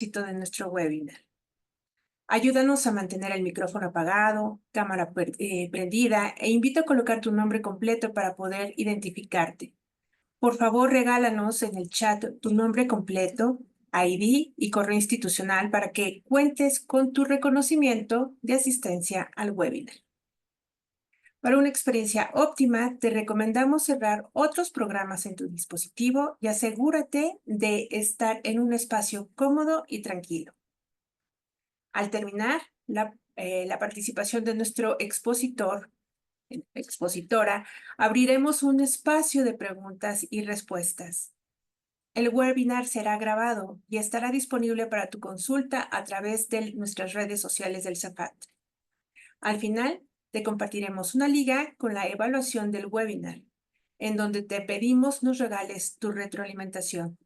propósito de nuestro webinar. Ayúdanos a mantener el micrófono apagado, cámara prendida e invito a colocar tu nombre completo para poder identificarte. Por favor, regálanos en el chat tu nombre completo, ID y correo institucional para que cuentes con tu reconocimiento de asistencia al webinar. Para una experiencia óptima, te recomendamos cerrar otros programas en tu dispositivo y asegúrate de estar en un espacio cómodo y tranquilo. Al terminar la participación de nuestro expositora, abriremos un espacio de preguntas y respuestas. El webinar será grabado y estará disponible para tu consulta a través de nuestras redes sociales del CEPAT. Al final, te compartiremos una liga con la evaluación del webinar, en donde te pedimos nos regales tu retroalimentación.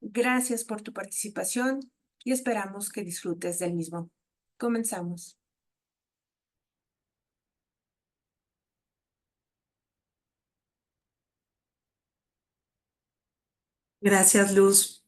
Gracias por tu participación y esperamos que disfrutes del mismo. Comenzamos. Gracias, Luz.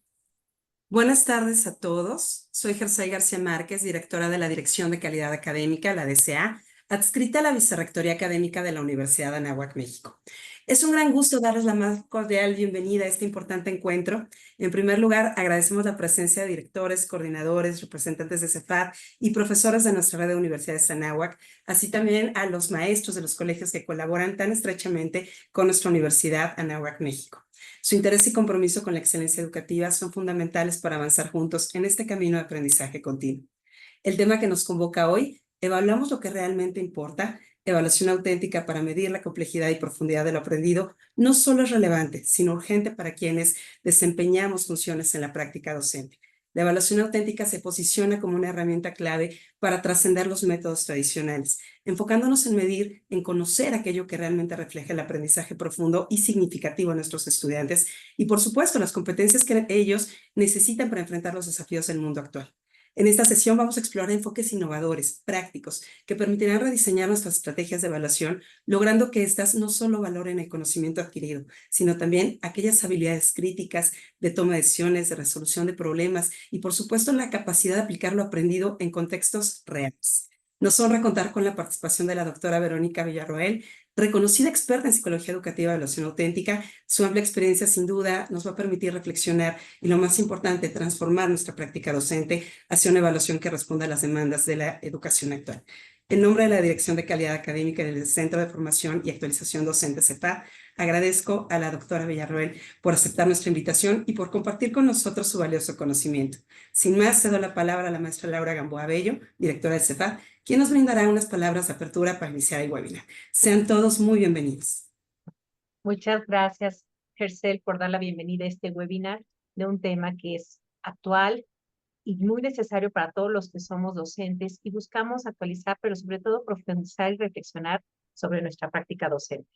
Buenas tardes a todos. Soy Jersey García Márquez, directora de la Dirección de Calidad Académica, la DCA, adscrita a la Vicerrectoría Académica de la Universidad de Anáhuac, México. Es un gran gusto darles la más cordial bienvenida a este importante encuentro. En primer lugar, agradecemos la presencia de directores, coordinadores, representantes de CEPAD y profesores de nuestra red de universidades de Anáhuac, así también a los maestros de los colegios que colaboran tan estrechamente con nuestra Universidad Anáhuac, México. Su interés y compromiso con la excelencia educativa son fundamentales para avanzar juntos en este camino de aprendizaje continuo. El tema que nos convoca hoy, evaluamos lo que realmente importa. Evaluación auténtica para medir la complejidad y profundidad de lo aprendido, no solo es relevante, sino urgente para quienes desempeñamos funciones en la práctica docente. La evaluación auténtica se posiciona como una herramienta clave para trascender los métodos tradicionales, enfocándonos en medir, en conocer aquello que realmente refleja el aprendizaje profundo y significativo de nuestros estudiantes y, por supuesto, las competencias que ellos necesitan para enfrentar los desafíos del mundo actual. En esta sesión vamos a explorar enfoques innovadores, prácticos, que permitirán rediseñar nuestras estrategias de evaluación, logrando que éstas no solo valoren el conocimiento adquirido, sino también aquellas habilidades críticas de toma de decisiones, de resolución de problemas y, por supuesto, la capacidad de aplicar lo aprendido en contextos reales. Nos honra contar con la participación de la doctora Verónica Villarroel, reconocida experta en psicología educativa y evaluación auténtica. Su amplia experiencia, sin duda, nos va a permitir reflexionar y, lo más importante, transformar nuestra práctica docente hacia una evaluación que responda a las demandas de la educación actual. En nombre de la Dirección de Calidad Académica del Centro de Formación y Actualización Docente CEPAD, agradezco a la doctora Villarroel por aceptar nuestra invitación y por compartir con nosotros su valioso conocimiento. Sin más, cedo la palabra a la maestra Laura Gamboa Bello, directora del CEPAD, quien nos brindará unas palabras de apertura para iniciar el webinar. Sean todos muy bienvenidos. Muchas gracias, Gersel, por dar la bienvenida a este webinar de un tema que es actual y muy necesario para todos los que somos docentes y buscamos actualizar, pero sobre todo profundizar y reflexionar sobre nuestra práctica docente.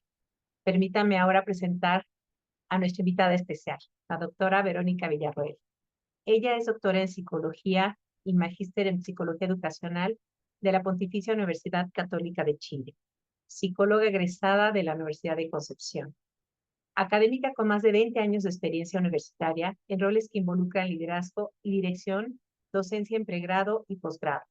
Permítame ahora presentar a nuestra invitada especial, la doctora Verónica Villarroel. Ella es doctora en Psicología y magíster en Psicología Educacional de la Pontificia Universidad Católica de Chile, psicóloga egresada de la Universidad de Concepción, académica con más de 20 años de experiencia universitaria en roles que involucran liderazgo y dirección, docencia en pregrado y posgrado,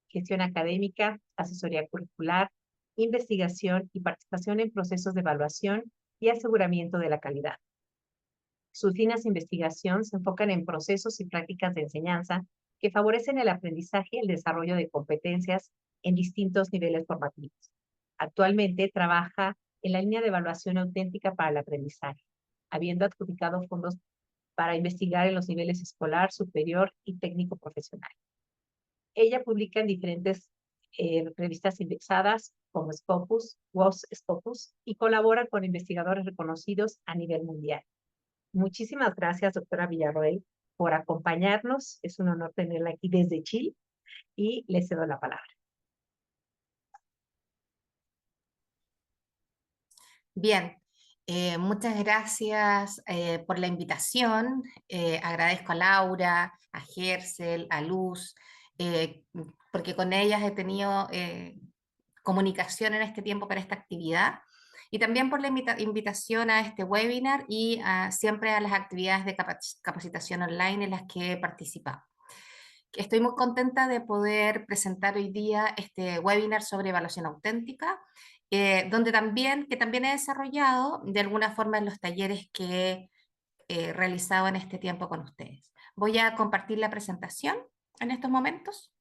gestión académica, asesoría curricular, investigación y participación en procesos de evaluación y aseguramiento de la calidad. Sus líneas de investigación se enfocan en procesos y prácticas de enseñanza que favorecen el aprendizaje y el desarrollo de competencias en distintos niveles formativos. Actualmente trabaja en la línea de evaluación auténtica para el aprendizaje, habiendo adjudicado fondos para investigar en los niveles escolar, superior y técnico profesional. Ella publica en diferentes revistas indexadas como Scopus, WOS Scopus, y colabora con investigadores reconocidos a nivel mundial. Muchísimas gracias, doctora Villarroel, por acompañarnos. Es un honor tenerla aquí desde Chile y le cedo la palabra. Bien, muchas gracias por la invitación. Agradezco a Laura, a Gersel, a Luz, porque con ellas he tenido comunicación en este tiempo para esta actividad. Y también por la invitación a este webinar y siempre a las actividades de capacitación online en las que he participado. Estoy muy contenta de poder presentar hoy día este webinar sobre evaluación auténtica, que también he desarrollado de alguna forma en los talleres que he realizado en este tiempo con ustedes. Voy a compartir la presentación en estos momentos.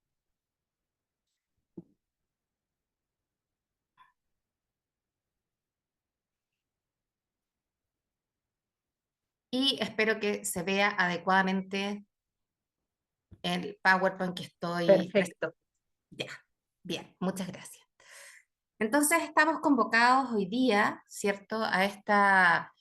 Y espero que se vea adecuadamente el PowerPoint que estoy presentando. Perfecto. Ya, bien, muchas gracias. Entonces estamos convocados hoy día, ¿cierto?, a esta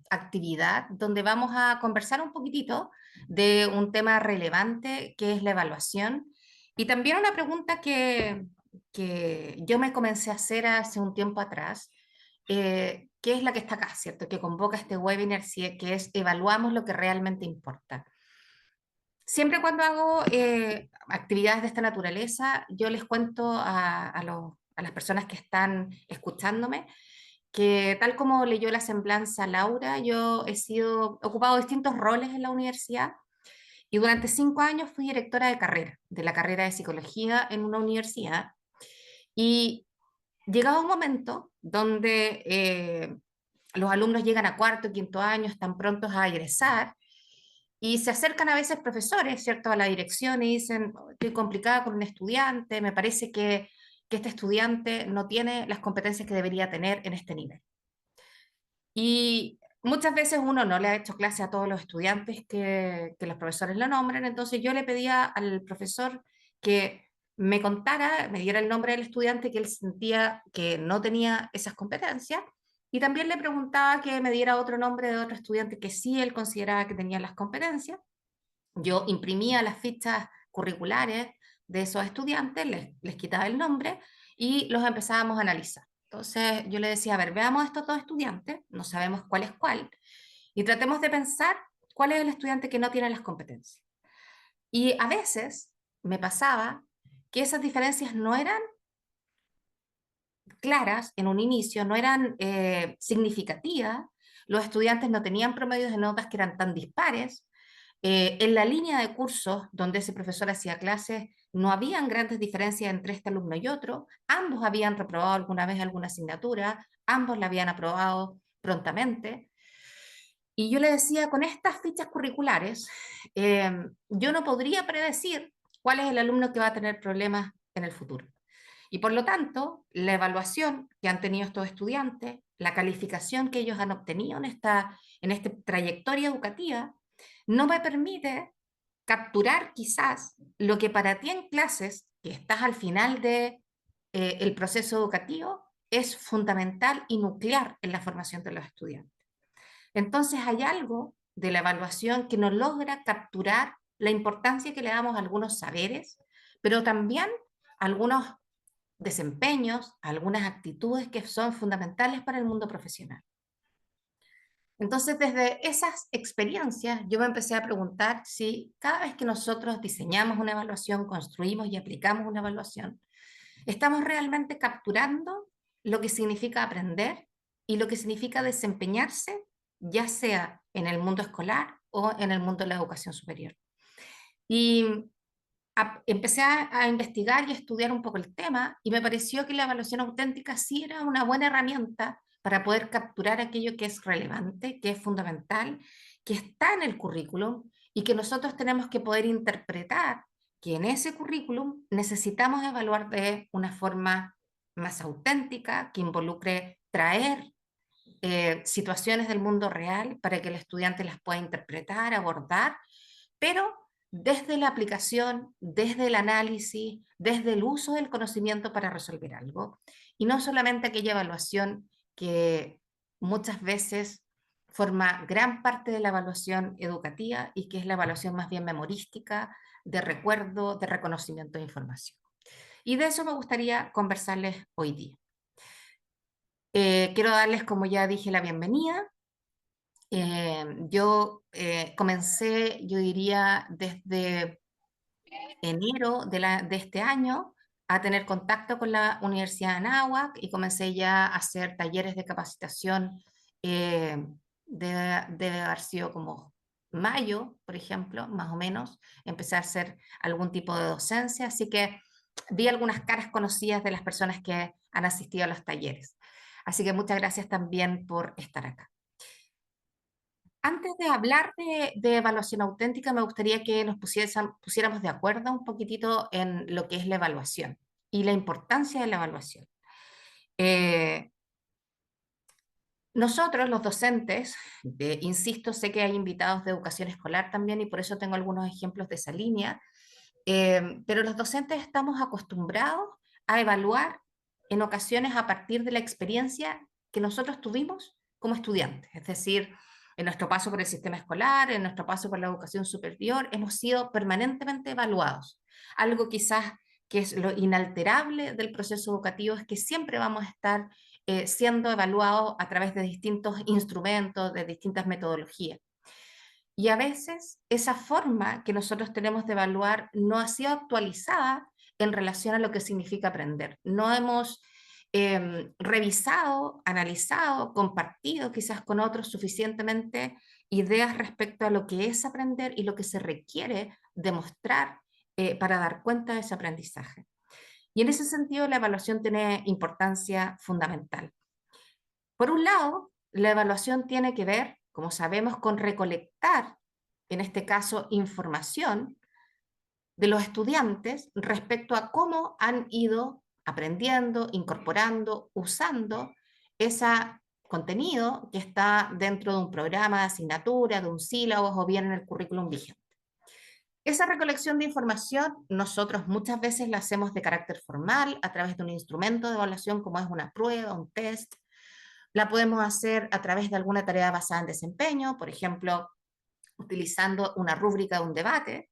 actividad donde vamos a conversar un poquitito de un tema relevante que es la evaluación y también una pregunta que yo me comencé a hacer hace un tiempo atrás, que es la que está acá, ¿cierto?, que convoca este webinar, que es evaluamos lo que realmente importa. Siempre cuando hago actividades de esta naturaleza, yo les cuento a las personas que están escuchándome que tal como leyó la semblanza Laura, yo he ocupado distintos roles en la universidad y durante 5 años fui directora de carrera, de la carrera de psicología en una universidad. Y llegaba un momento donde los alumnos llegan a cuarto, quinto año, están prontos a egresar y se acercan a veces profesores, ¿cierto?, a la dirección y dicen: "Oh, estoy complicada con un estudiante, me parece que este estudiante no tiene las competencias que debería tener en este nivel". Y muchas veces uno no le ha hecho clase a todos los estudiantes que los profesores lo nombren, entonces yo le pedía al profesor que me contara, me diera el nombre del estudiante que él sentía que no tenía esas competencias, y también le preguntaba que me diera otro nombre de otro estudiante que sí él consideraba que tenía las competencias. Yo imprimía las fichas curriculares de esos estudiantes, les quitaba el nombre y los empezábamos a analizar. Entonces yo le decía: a ver, veamos a estos dos estudiantes, no sabemos cuál es cuál, y tratemos de pensar cuál es el estudiante que no tiene las competencias. Y a veces me pasaba que esas diferencias no eran claras en un inicio, no eran significativas, los estudiantes no tenían promedios de notas que eran tan dispares, en la línea de cursos donde ese profesor hacía clases no habían grandes diferencias entre este alumno y otro, ambos habían reprobado alguna vez alguna asignatura, ambos la habían aprobado prontamente. Y yo le decía: con estas fichas curriculares, yo no podría predecir cuál es el alumno que va a tener problemas en el futuro. Y por lo tanto, la evaluación que han tenido estos estudiantes, la calificación que ellos han obtenido en esta trayectoria educativa, no me permite capturar quizás lo que para ti en clases, que estás al final de el proceso educativo, es fundamental y nuclear en la formación de los estudiantes. Entonces hay algo de la evaluación que no logra capturar la importancia que le damos a algunos saberes, pero también a algunos desempeños, a algunas actitudes que son fundamentales para el mundo profesional. Entonces, desde esas experiencias, yo me empecé a preguntar si cada vez que nosotros diseñamos una evaluación, construimos y aplicamos una evaluación, estamos realmente capturando lo que significa aprender y lo que significa desempeñarse, ya sea en el mundo escolar o en el mundo de la educación superior. Y empecé a investigar y a estudiar un poco el tema y me pareció que la evaluación auténtica sí era una buena herramienta para poder capturar aquello que es relevante, que es fundamental, que está en el currículum y que nosotros tenemos que poder interpretar que en ese currículum necesitamos evaluar de una forma más auténtica, que involucre traer situaciones del mundo real para que el estudiante las pueda interpretar, abordar, pero desde la aplicación, desde el análisis, desde el uso del conocimiento para resolver algo, y no solamente aquella evaluación que muchas veces forma gran parte de la evaluación educativa y que es la evaluación más bien memorística, de recuerdo, de reconocimiento de información. Y de eso me gustaría conversarles hoy día. Quiero darles, como ya dije, la bienvenida. Yo comencé, yo diría, desde enero de este año a tener contacto con la Universidad de Anáhuac y comencé ya a hacer talleres de capacitación, debe haber sido como mayo, por ejemplo, más o menos, empecé a hacer algún tipo de docencia, así que vi algunas caras conocidas de las personas que han asistido a los talleres. Así que muchas gracias también por estar acá. Antes de hablar de evaluación auténtica, me gustaría que nos pusiéramos de acuerdo un poquitito en lo que es la evaluación y la importancia de la evaluación. Nosotros, los docentes, insisto, sé que hay invitados de educación escolar también y por eso tengo algunos ejemplos de esa línea, pero los docentes estamos acostumbrados a evaluar en ocasiones a partir de la experiencia que nosotros tuvimos como estudiantes, es decir, en nuestro paso por el sistema escolar, en nuestro paso por la educación superior, hemos sido permanentemente evaluados. Algo quizás que es lo inalterable del proceso educativo es que siempre vamos a estar siendo evaluados a través de distintos instrumentos, de distintas metodologías. Y a veces esa forma que nosotros tenemos de evaluar no ha sido actualizada en relación a lo que significa aprender. No hemos revisado, analizado, compartido quizás con otros suficientemente ideas respecto a lo que es aprender y lo que se requiere demostrar para dar cuenta de ese aprendizaje. Y en ese sentido la evaluación tiene importancia fundamental. Por un lado, la evaluación tiene que ver, como sabemos, con recolectar, en este caso, información de los estudiantes respecto a cómo han ido aprendiendo, incorporando, usando ese contenido que está dentro de un programa de asignatura, de un sílabo o bien en el currículum vigente. Esa recolección de información nosotros muchas veces la hacemos de carácter formal a través de un instrumento de evaluación como es una prueba, un test. La podemos hacer a través de alguna tarea basada en desempeño, por ejemplo, utilizando una rúbrica de un debate,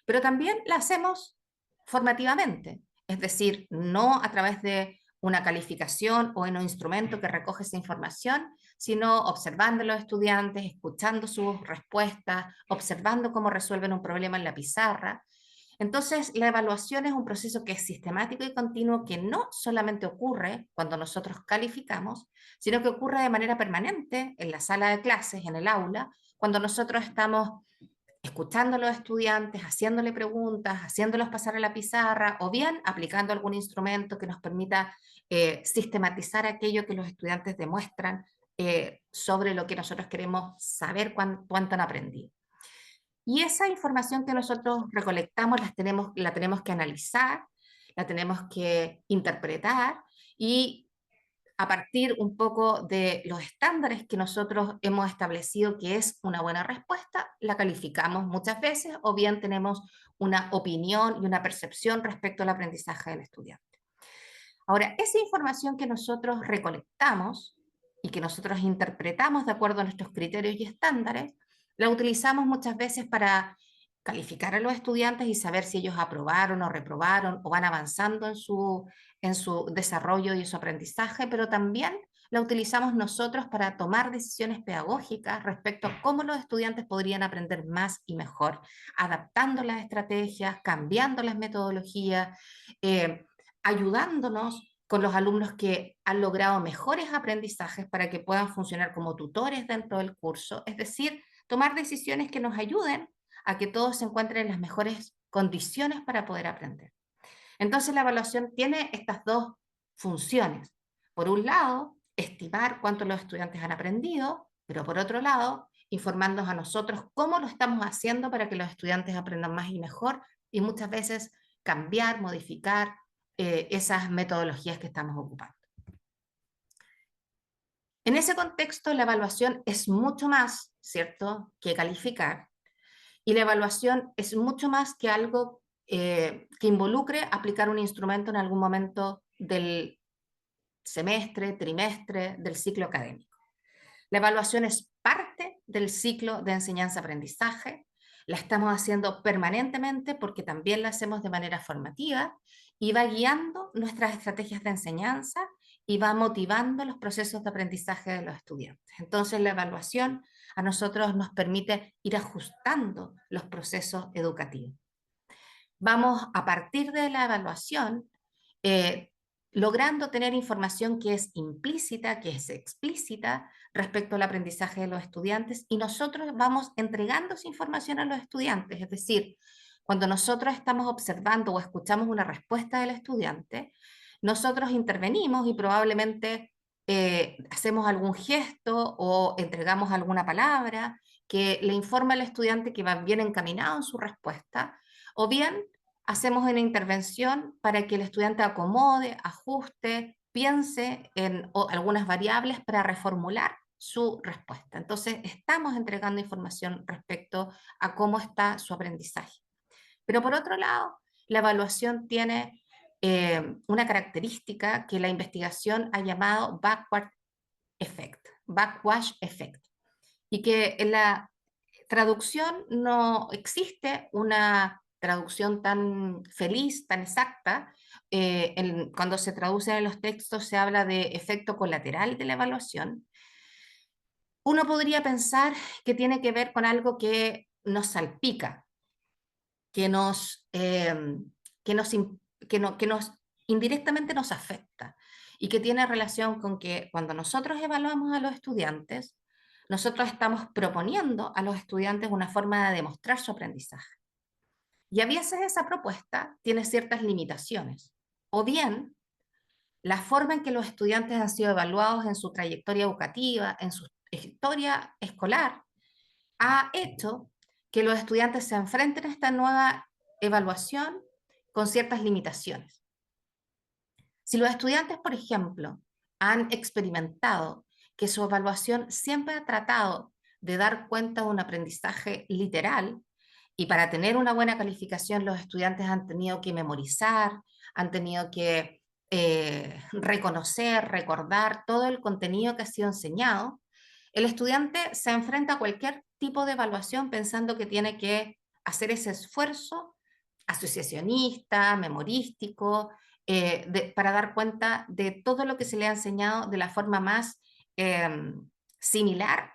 pero también la hacemos formativamente, es decir, no a través de una calificación o en un instrumento que recoge esa información, sino observando a los estudiantes, escuchando sus respuestas, observando cómo resuelven un problema en la pizarra. Entonces, la evaluación es un proceso que es sistemático y continuo, que no solamente ocurre cuando nosotros calificamos, sino que ocurre de manera permanente en la sala de clases, en el aula, cuando nosotros estamos escuchando a los estudiantes, haciéndole preguntas, haciéndolos pasar a la pizarra o bien aplicando algún instrumento que nos permita sistematizar aquello que los estudiantes demuestran sobre lo que nosotros queremos saber cuánto han aprendido. Y esa información que nosotros recolectamos la tenemos que analizar, la tenemos que interpretar y a partir un poco de los estándares que nosotros hemos establecido que es una buena respuesta, la calificamos muchas veces o bien tenemos una opinión y una percepción respecto al aprendizaje del estudiante. Ahora, esa información que nosotros recolectamos y que nosotros interpretamos de acuerdo a nuestros criterios y estándares, la utilizamos muchas veces para calificar a los estudiantes y saber si ellos aprobaron o reprobaron o van avanzando en su desarrollo y su aprendizaje, pero también la utilizamos nosotros para tomar decisiones pedagógicas respecto a cómo los estudiantes podrían aprender más y mejor, adaptando las estrategias, cambiando las metodologías, ayudándonos con los alumnos que han logrado mejores aprendizajes para que puedan funcionar como tutores dentro del curso, es decir, tomar decisiones que nos ayuden a que todos se encuentren en las mejores condiciones para poder aprender. Entonces la evaluación tiene estas dos funciones. Por un lado, estimar cuánto los estudiantes han aprendido, pero por otro lado, informarnos a nosotros cómo lo estamos haciendo para que los estudiantes aprendan más y mejor y muchas veces cambiar, modificar esas metodologías que estamos ocupando. En ese contexto, la evaluación es mucho más, ¿cierto?, que calificar. Y la evaluación es mucho más que algo que involucre aplicar un instrumento en algún momento del semestre, trimestre, del ciclo académico. La evaluación es parte del ciclo de enseñanza-aprendizaje. La estamos haciendo permanentemente porque también la hacemos de manera formativa y va guiando nuestras estrategias de enseñanza y va motivando los procesos de aprendizaje de los estudiantes. Entonces, la evaluación a nosotros nos permite ir ajustando los procesos educativos. Vamos a partir de la evaluación logrando tener información que es implícita, que es explícita respecto al aprendizaje de los estudiantes, y nosotros vamos entregando esa información a los estudiantes. Es decir, cuando nosotros estamos observando o escuchamos una respuesta del estudiante, nosotros intervenimos y probablemente hacemos algún gesto o entregamos alguna palabra que le informa al estudiante que va bien encaminado en su respuesta, o bien hacemos una intervención para que el estudiante acomode, ajuste, piense en algunas variables para reformular su respuesta. Entonces, estamos entregando información respecto a cómo está su aprendizaje. Pero por otro lado, la evaluación tiene una característica que la investigación ha llamado backwash effect, y que en la traducción no existe una traducción tan feliz, tan exacta. Cuando se traducen en los textos se habla de efecto colateral de la evaluación. Uno podría pensar que tiene que ver con algo que nos salpica, que que nos, que nos indirectamente nos afecta, y que tiene relación con que cuando nosotros evaluamos a los estudiantes, nosotros estamos proponiendo a los estudiantes una forma de demostrar su aprendizaje. Y a veces esa propuesta tiene ciertas limitaciones. O bien, la forma en que los estudiantes han sido evaluados en su trayectoria educativa, en su historia escolar, ha hecho que los estudiantes se enfrenten a esta nueva evaluación con ciertas limitaciones. Si los estudiantes, por ejemplo, han experimentado que su evaluación siempre ha tratado de dar cuenta de un aprendizaje literal, y para tener una buena calificación los estudiantes han tenido que memorizar, han tenido que reconocer, recordar todo el contenido que ha sido enseñado, el estudiante se enfrenta a cualquier tipo de evaluación pensando que tiene que hacer ese esfuerzo asociacionista, memorístico, para dar cuenta de todo lo que se le ha enseñado de la forma más similar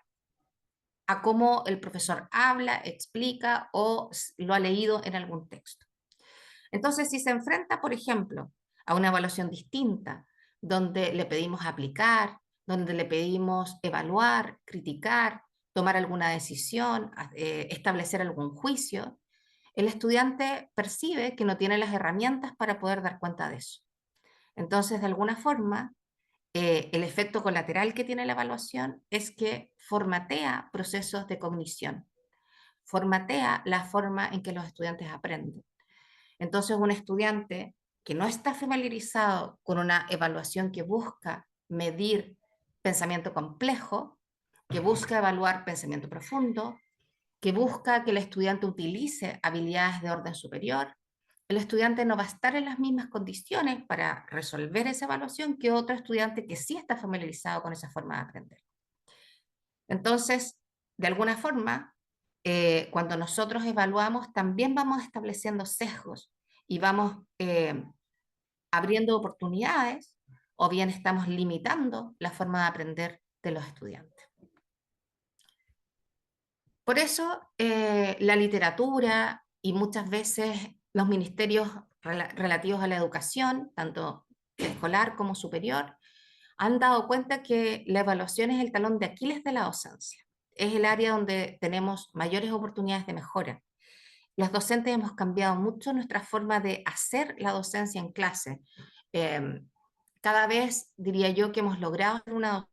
a cómo el profesor habla, explica o lo ha leído en algún texto. Entonces, si se enfrenta, por ejemplo, a una evaluación distinta, donde le pedimos aplicar, donde le pedimos evaluar, criticar, tomar alguna decisión, establecer algún juicio, el estudiante percibe que no tiene las herramientas para poder dar cuenta de eso. Entonces, de alguna forma, el efecto colateral que tiene la evaluación es que formatea procesos de cognición, formatea la forma en que los estudiantes aprenden. Entonces, un estudiante que no está familiarizado con una evaluación que busca medir pensamiento complejo, que busca evaluar pensamiento profundo, que busca que el estudiante utilice habilidades de orden superior, el estudiante no va a estar en las mismas condiciones para resolver esa evaluación que otro estudiante que sí está familiarizado con esa forma de aprender. Entonces, de alguna forma, cuando nosotros evaluamos, también vamos estableciendo sesgos y vamos abriendo oportunidades, o bien estamos limitando la forma de aprender de los estudiantes. Por eso, la literatura y muchas veces los ministerios relativos a la educación, tanto escolar como superior, han dado cuenta que la evaluación es el talón de Aquiles de la docencia. Es el área donde tenemos mayores oportunidades de mejora. Los docentes hemos cambiado mucho nuestra forma de hacer la docencia en clase. Cada vez diría yo que hemos logrado hacer una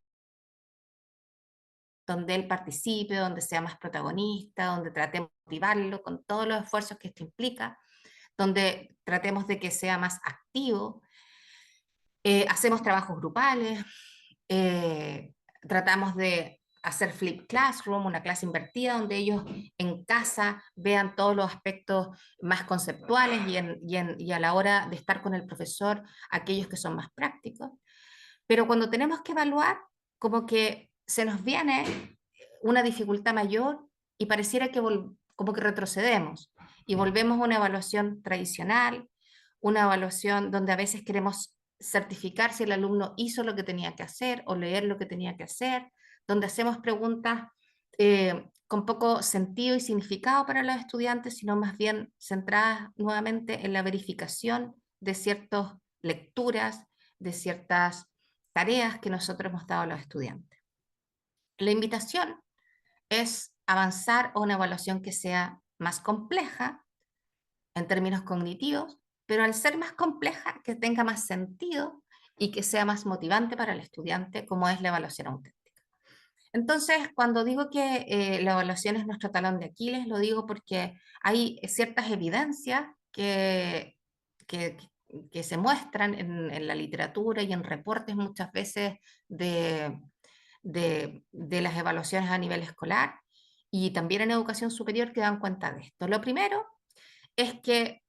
donde él participe, donde sea más protagonista, donde tratemos de motivarlo con todos los esfuerzos que esto implica, donde tratemos de que sea más activo. Hacemos trabajos grupales, tratamos de hacer flip classroom, una clase invertida, donde ellos en casa vean todos los aspectos más conceptuales y a la hora de estar con el profesor, aquellos que son más prácticos. Pero cuando tenemos que evaluar, como que se nos viene una dificultad mayor y pareciera que como que retrocedemos y volvemos a una evaluación tradicional, una evaluación donde a veces queremos certificar si el alumno hizo lo que tenía que hacer o leer lo que tenía que hacer, donde hacemos preguntas con poco sentido y significado para los estudiantes, sino más bien centradas nuevamente en la verificación de ciertas lecturas, de ciertas tareas que nosotros hemos dado a los estudiantes. La invitación es avanzar a una evaluación que sea más compleja en términos cognitivos, pero al ser más compleja, que tenga más sentido y que sea más motivante para el estudiante, como es la evaluación auténtica. Entonces, cuando digo que la evaluación es nuestro talón de Aquiles, lo digo porque hay ciertas evidencias que, que se muestran en la literatura y en reportes muchas veces de las evaluaciones a nivel escolar y también en educación superior que dan cuenta de esto. Lo primero es que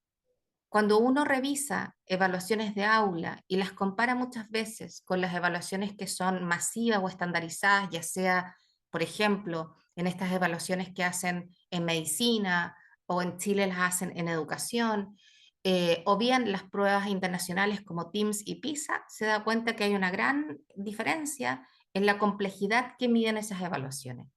cuando uno revisa evaluaciones de aula y las compara muchas veces con las evaluaciones que son masivas o estandarizadas, ya sea, por ejemplo, en estas evaluaciones que hacen en medicina o en Chile las hacen en educación, o bien las pruebas internacionales como TIMSS y PISA, se da cuenta que hay una gran diferencia en la complejidad que miden esas evaluaciones.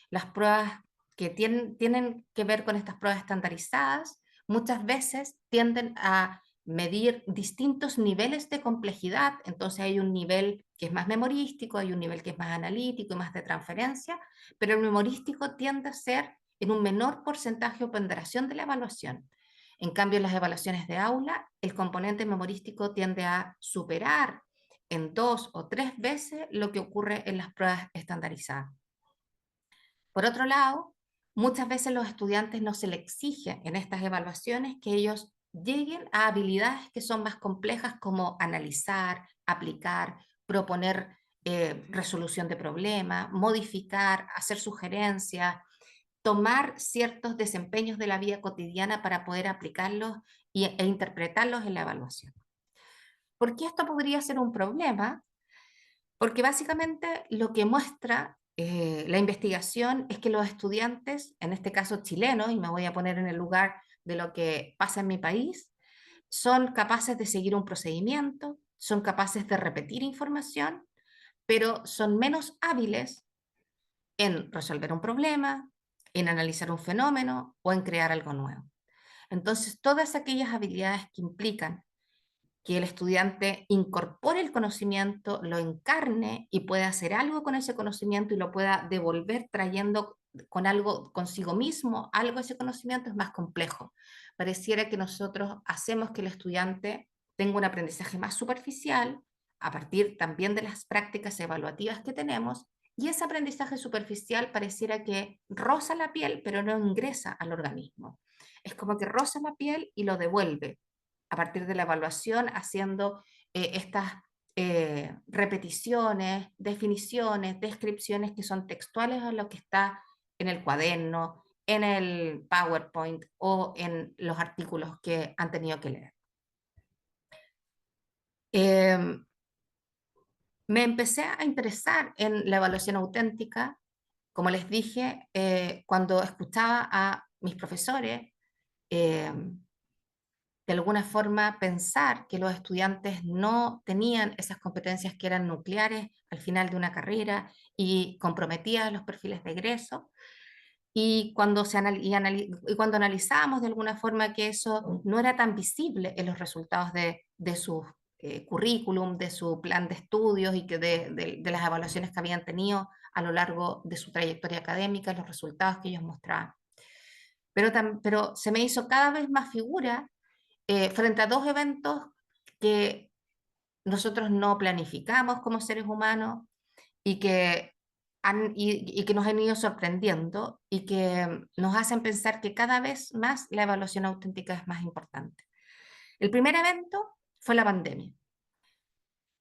Las pruebas que tienen que ver con estas pruebas estandarizadas muchas veces tienden a medir distintos niveles de complejidad, entonces hay un nivel que es más memorístico, hay un nivel que es más analítico y más de transferencia, pero el memorístico tiende a ser en un menor porcentaje o ponderación de la evaluación. En cambio, en las evaluaciones de aula, el componente memorístico tiende a superar en 2 o 3 veces lo que ocurre en las pruebas estandarizadas. Por otro lado, muchas veces los estudiantes no se les exige en estas evaluaciones que ellos lleguen a habilidades que son más complejas como analizar, aplicar, proponer resolución de problemas, modificar, hacer sugerencias, tomar ciertos desempeños de la vida cotidiana para poder aplicarlos e interpretarlos en la evaluación. ¿Por qué esto podría ser un problema? Porque básicamente lo que muestra la investigación es que los estudiantes, en este caso chilenos, y me voy a poner en el lugar de lo que pasa en mi país, son capaces de seguir un procedimiento, son capaces de repetir información, pero son menos hábiles en resolver un problema, en analizar un fenómeno o en crear algo nuevo. Entonces, todas aquellas habilidades que implican que el estudiante incorpore el conocimiento, lo encarne y pueda hacer algo con ese conocimiento y lo pueda devolver trayendo con algo consigo mismo, algo ese conocimiento es más complejo. Pareciera que nosotros hacemos que el estudiante tenga un aprendizaje más superficial a partir también de las prácticas evaluativas que tenemos y ese aprendizaje superficial pareciera que roza la piel pero no ingresa al organismo. Es como que roza la piel y lo devuelve a partir de la evaluación, haciendo estas repeticiones, definiciones, descripciones que son textuales a lo que está en el cuaderno, en el PowerPoint o en los artículos que han tenido que leer. Me empecé a interesar en la evaluación auténtica, como les dije, cuando escuchaba a mis profesores, de alguna forma pensar que los estudiantes no tenían esas competencias que eran nucleares al final de una carrera y comprometían los perfiles de egreso. Y cuando, cuando analizamos de alguna forma que eso no era tan visible en los resultados de su currículum, de su plan de estudios y que de las evaluaciones que habían tenido a lo largo de su trayectoria académica, los resultados que ellos mostraban. Pero se me hizo cada vez más figura frente a dos eventos que nosotros no planificamos como seres humanos y que, y que nos han ido sorprendiendo y que nos hacen pensar que cada vez más la evaluación auténtica es más importante. El primer evento fue la pandemia.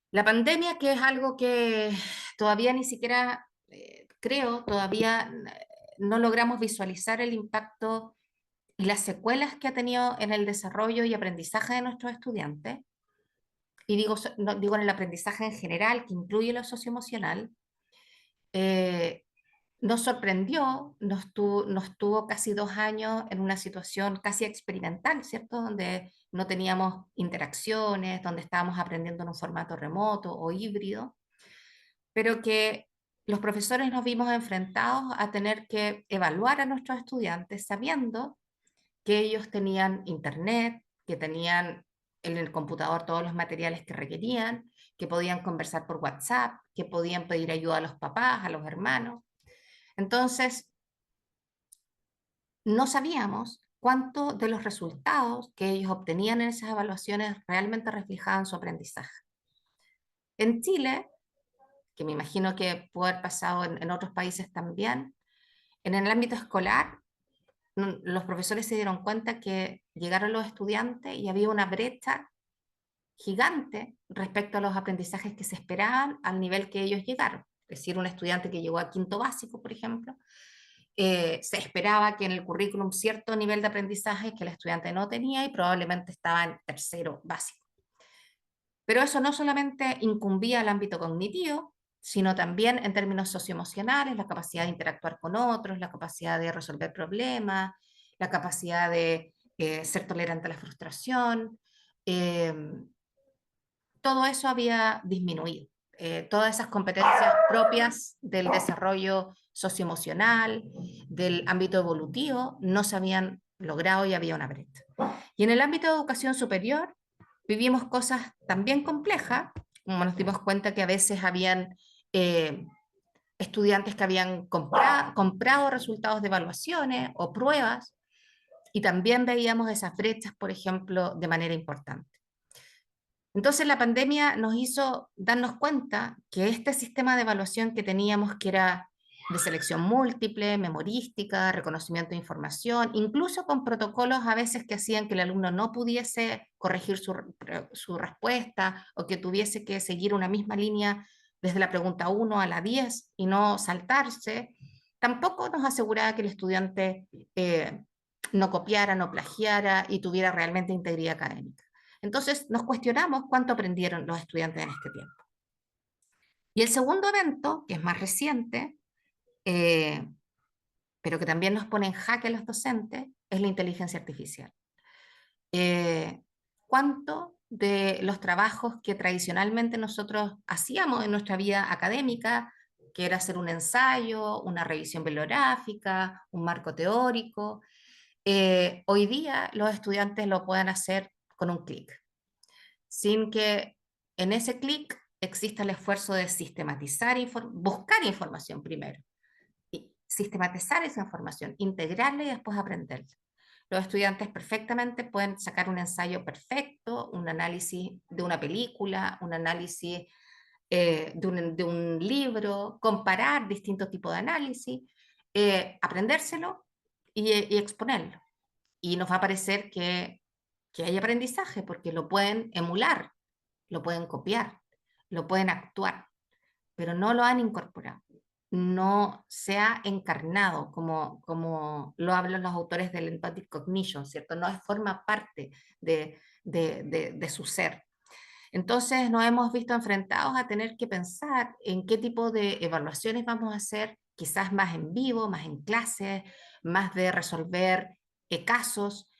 La pandemia, que es algo que todavía ni siquiera, creo, todavía no logramos visualizar el impacto y las secuelas que ha tenido en el desarrollo y aprendizaje de nuestros estudiantes, y digo en el aprendizaje en general, que incluye lo socioemocional, nos sorprendió, nos tuvo casi 2 años en una situación casi experimental, ¿cierto? Donde no teníamos interacciones, donde estábamos aprendiendo en un formato remoto o híbrido, pero que los profesores nos vimos enfrentados a tener que evaluar a nuestros estudiantes sabiendo que ellos tenían internet, que tenían en el computador todos los materiales que requerían, que podían conversar por WhatsApp, que podían pedir ayuda a los papás, a los hermanos. Entonces, no sabíamos cuánto de los resultados que ellos obtenían en esas evaluaciones realmente reflejaban su aprendizaje. En Chile, que me imagino que puede haber pasado en otros países también, en el ámbito escolar, los profesores se dieron cuenta que llegaron los estudiantes y había una brecha gigante respecto a los aprendizajes que se esperaban al nivel que ellos llegaron. Es decir, un estudiante que llegó a quinto básico, por ejemplo, se esperaba que en el currículum cierto nivel de aprendizaje que el estudiante no tenía y probablemente estaba en tercero básico. Pero eso no solamente incumbía al ámbito cognitivo, sino también en términos socioemocionales, la capacidad de interactuar con otros, la capacidad de resolver problemas, la capacidad de ser tolerante a la frustración. Todo eso había disminuido. Todas esas competencias propias del desarrollo socioemocional, del ámbito evolutivo, no se habían logrado y había una brecha. Y en el ámbito de educación superior, vivimos cosas también complejas, como nos dimos cuenta que a veces habían estudiantes que habían comprado resultados de evaluaciones o pruebas, y también veíamos esas brechas, por ejemplo, de manera importante. Entonces la pandemia nos hizo darnos cuenta que este sistema de evaluación que teníamos, que era de selección múltiple, memorística, reconocimiento de información, incluso con protocolos a veces que hacían que el alumno no pudiese corregir su respuesta o que tuviese que seguir una misma línea desde la pregunta 1 a la 10 y no saltarse, tampoco nos aseguraba que el estudiante no copiara, no plagiara y tuviera realmente integridad académica. Entonces nos cuestionamos cuánto aprendieron los estudiantes en este tiempo. Y el segundo evento, que es más reciente, pero que también nos pone en jaque a los docentes, es la inteligencia artificial. ¿Cuánto de los trabajos que tradicionalmente nosotros hacíamos en nuestra vida académica, que era hacer un ensayo, una revisión bibliográfica, un marco teórico, hoy día los estudiantes lo puedan hacer con un clic, sin que en ese clic exista el esfuerzo de sistematizar, buscar información primero, y sistematizar esa información, integrarla y después aprenderla. Los estudiantes perfectamente pueden sacar un ensayo perfecto, un análisis de una película, un análisis de un libro, comparar distintos tipos de análisis, aprendérselo y exponerlo. Y nos va a parecer que hay aprendizaje porque lo pueden emular, lo pueden copiar, lo pueden actuar, pero no lo han incorporado. No se ha encarnado como lo hablan los autores del Empathic Cognition, ¿cierto? No forma parte de su ser. Entonces nos hemos visto enfrentados a tener que pensar en qué tipo de evaluaciones vamos a hacer, quizás más en vivo, más en clase, más de resolver casos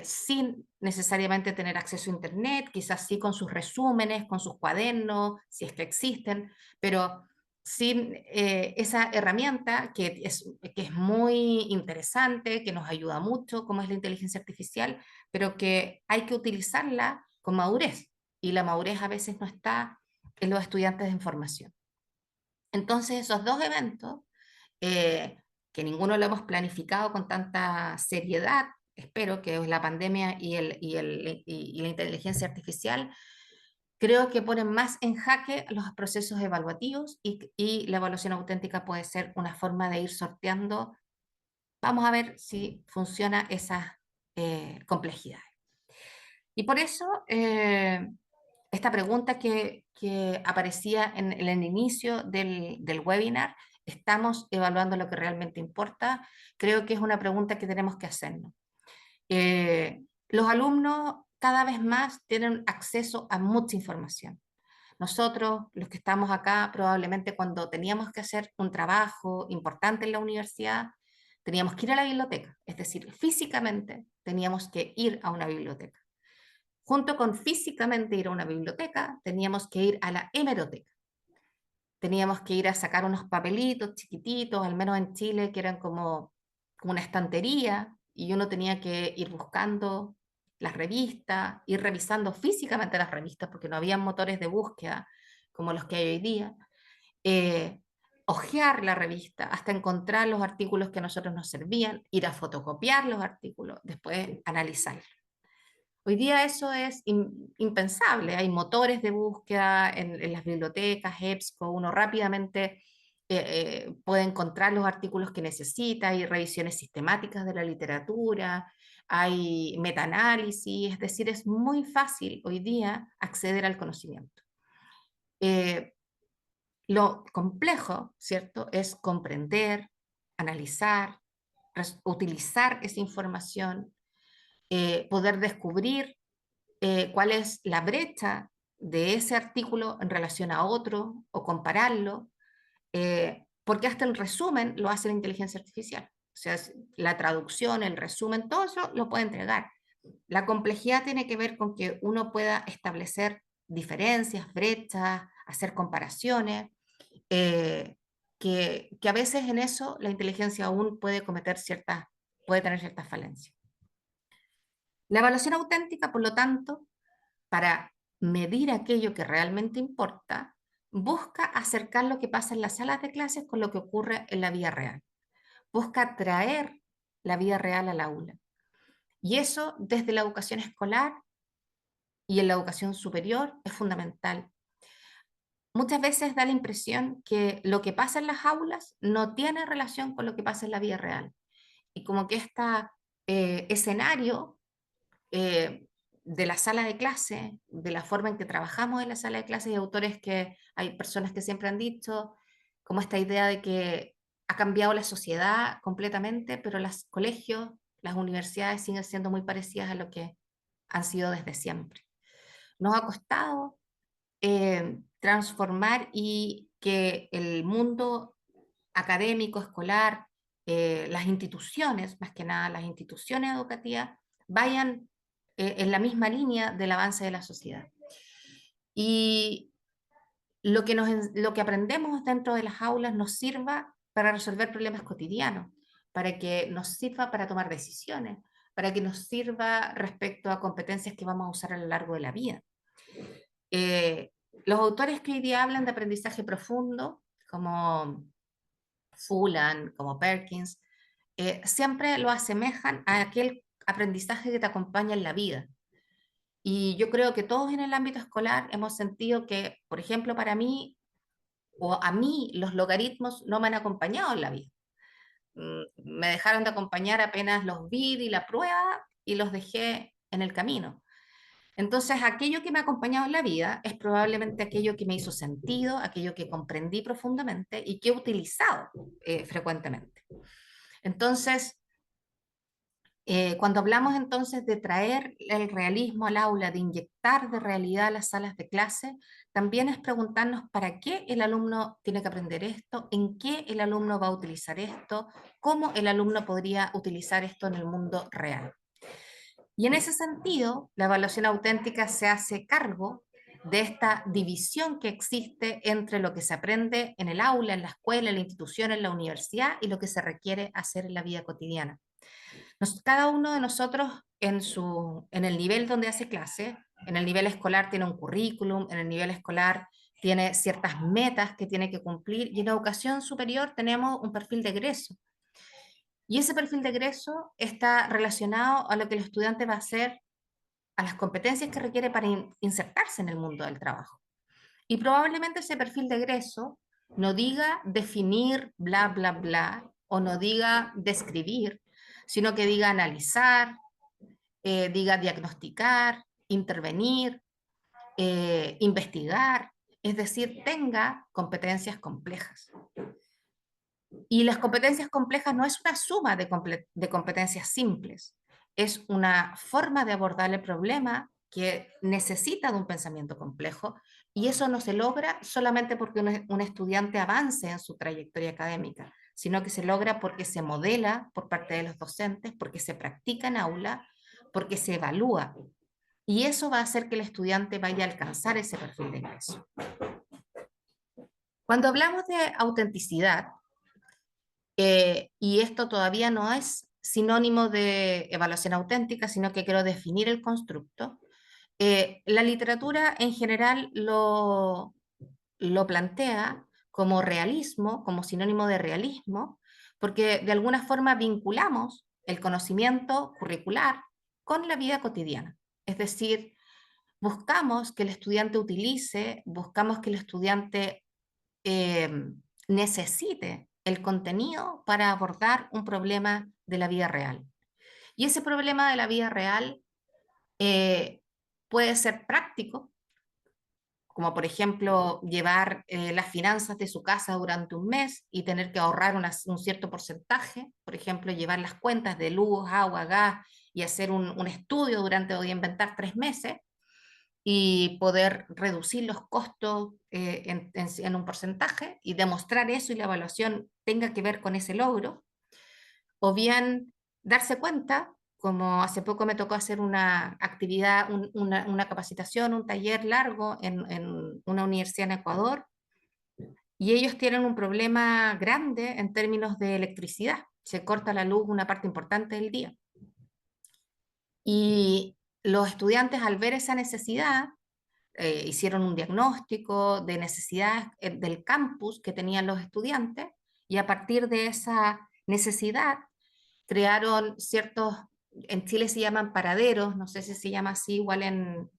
sin necesariamente tener acceso a Internet, quizás sí con sus resúmenes, con sus cuadernos, si es que existen, pero sin esa herramienta que es muy interesante, que nos ayuda mucho, como es la inteligencia artificial, pero que hay que utilizarla con madurez y la madurez a veces no está en los estudiantes de formación. Entonces esos dos eventos, que ninguno lo hemos planificado con tanta seriedad, espero que es la pandemia y la inteligencia artificial, creo que ponen más en jaque los procesos evaluativos y la evaluación auténtica puede ser una forma de ir sorteando. Vamos a ver si funciona esas complejidades. Y por eso, esta pregunta que aparecía en el inicio del webinar, ¿estamos evaluando lo que realmente importa? Creo que es una pregunta que tenemos que hacernos. Los alumnos cada vez más tienen acceso a mucha información. Nosotros, los que estamos acá, probablemente cuando teníamos que hacer un trabajo importante en la universidad, teníamos que ir a la biblioteca, es decir, físicamente teníamos que ir a una biblioteca. Junto con físicamente ir a una biblioteca, teníamos que ir a la hemeroteca. Teníamos que ir a sacar unos papelitos chiquititos, al menos en Chile, que eran como una estantería, y uno tenía que ir buscando las revistas, ir revisando físicamente las revistas, porque no había motores de búsqueda como los que hay hoy día, hojear la revista hasta encontrar los artículos que a nosotros nos servían, ir a fotocopiar los artículos, después analizarlos. Hoy día eso es impensable. Hay motores de búsqueda en las bibliotecas, EBSCO, uno rápidamente puede encontrar los artículos que necesita, hay revisiones sistemáticas de la literatura, hay metaanálisis, es decir, es muy fácil hoy día acceder al conocimiento. Lo complejo, ¿cierto?, es comprender, analizar, utilizar esa información, poder descubrir cuál es la brecha de ese artículo en relación a otro o compararlo, porque hasta el resumen lo hace la inteligencia artificial. O sea, la traducción, el resumen, todo eso lo puede entregar. La complejidad tiene que ver con que uno pueda establecer diferencias, brechas, hacer comparaciones, que a veces en eso la inteligencia aún puede tener ciertas falencias. La evaluación auténtica, por lo tanto, para medir aquello que realmente importa, busca acercar lo que pasa en las salas de clases con lo que ocurre en la vida real. Busca traer la vida real al aula. Y eso desde la educación escolar y en la educación superior es fundamental. Muchas veces da la impresión que lo que pasa en las aulas no tiene relación con lo que pasa en la vida real. Y como que este escenario de la sala de clase, de la forma en que trabajamos en la sala de clase, y autores que hay personas que siempre han dicho, como esta idea de que ha cambiado la sociedad completamente, pero los colegios, las universidades siguen siendo muy parecidas a lo que han sido desde siempre. Nos ha costado transformar y que el mundo académico, escolar, las instituciones, más que nada las instituciones educativas, vayan en la misma línea del avance de la sociedad. Y lo que aprendemos dentro de las aulas nos sirva para resolver problemas cotidianos, para que nos sirva para tomar decisiones, para que nos sirva respecto a competencias que vamos a usar a lo largo de la vida. Los autores que hoy día hablan de aprendizaje profundo, como Fulan, como Perkins, siempre lo asemejan a aquel aprendizaje que te acompaña en la vida. Y yo creo que todos en el ámbito escolar hemos sentido que, por ejemplo, para mí, o a mí, los logaritmos no me han acompañado en la vida. Me dejaron de acompañar apenas los vi, di la prueba y los dejé en el camino. Entonces, aquello que me ha acompañado en la vida es probablemente aquello que me hizo sentido, aquello que comprendí profundamente y que he utilizado frecuentemente. Entonces, cuando hablamos entonces de traer el realismo al aula, de inyectar de realidad a las salas de clase, también es preguntarnos para qué el alumno tiene que aprender esto, en qué el alumno va a utilizar esto, cómo el alumno podría utilizar esto en el mundo real. Y en ese sentido, la evaluación auténtica se hace cargo de esta división que existe entre lo que se aprende en el aula, en la escuela, en la institución, en la universidad y lo que se requiere hacer en la vida cotidiana. Cada uno de nosotros en el nivel donde hace clase, en el nivel escolar tiene un currículum, en el nivel escolar tiene ciertas metas que tiene que cumplir y en la educación superior tenemos un perfil de egreso. Y ese perfil de egreso está relacionado a lo que el estudiante va a hacer, a las competencias que requiere para insertarse en el mundo del trabajo. Y probablemente ese perfil de egreso no diga definir bla, bla, bla, o no diga describir, sino que diga analizar, diga diagnosticar, intervenir, investigar, es decir, tenga competencias complejas. Y las competencias complejas no es una suma de competencias simples, es una forma de abordar el problema que necesita de un pensamiento complejo y eso no se logra solamente porque un estudiante avance en su trayectoria académica, sino que se logra porque se modela por parte de los docentes, porque se practica en aula, porque se evalúa. Y eso va a hacer que el estudiante vaya a alcanzar ese perfil de ingreso. Cuando hablamos de autenticidad, y esto todavía no es sinónimo de evaluación auténtica, sino que quiero definir el constructo. La literatura en general lo lo plantea como realismo, como sinónimo de realismo, porque de alguna forma vinculamos el conocimiento curricular con la vida cotidiana. Es decir, buscamos que el estudiante utilice, buscamos que el estudiante necesite el contenido para abordar un problema de la vida real. Y ese problema de la vida real puede ser práctico, como por ejemplo llevar las finanzas de su casa durante un mes y tener que ahorrar un cierto porcentaje, por ejemplo llevar las cuentas de luz, agua, gas y hacer un estudio durante, voy a inventar, 3 meses y poder reducir los costos en un porcentaje y demostrar eso y la evaluación tenga que ver con ese logro, o bien darse cuenta, como hace poco me tocó hacer una actividad, una capacitación, un taller largo en una universidad en Ecuador, y ellos tienen un problema grande en términos de electricidad. Se corta la luz una parte importante del día. Y los estudiantes, al ver esa necesidad, hicieron un diagnóstico de necesidades del campus que tenían los estudiantes, y a partir de esa necesidad crearon ciertos, en Chile se llaman paraderos, no sé si se llama así igual en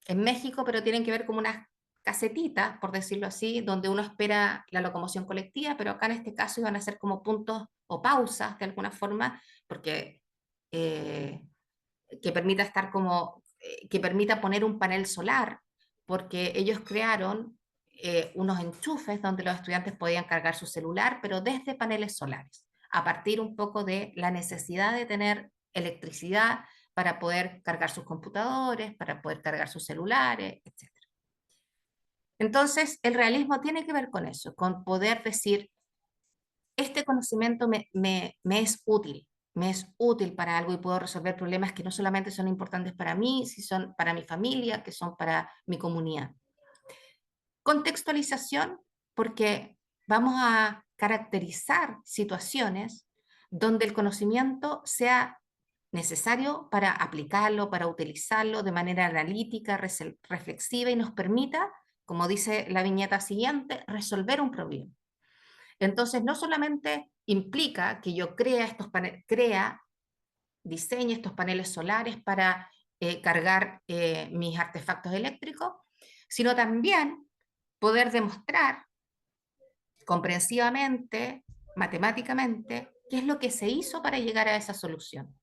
México, pero tienen que ver como unas casetitas, por decirlo así, donde uno espera la locomoción colectiva, pero acá en este caso iban a ser como puntos o pausas de alguna forma, porque que permita estar como, que permita poner un panel solar, porque ellos crearon unos enchufes donde los estudiantes podían cargar su celular, pero desde paneles solares, a partir un poco de la necesidad de tener electricidad para poder cargar sus computadores, para poder cargar sus celulares, etc. Entonces, el realismo tiene que ver con eso, con poder decir, este conocimiento me es útil, me es útil para algo y puedo resolver problemas que no solamente son importantes para mí, si son para mi familia, que son para mi comunidad. Contextualización, porque vamos a caracterizar situaciones donde el conocimiento sea necesario para aplicarlo, para utilizarlo de manera analítica, reflexiva y nos permita, como dice la viñeta siguiente, resolver un problema. Entonces, no solamente implica que yo diseñe estos paneles solares para cargar mis artefactos eléctricos, sino también poder demostrar comprensivamente, matemáticamente, qué es lo que se hizo para llegar a esa solución.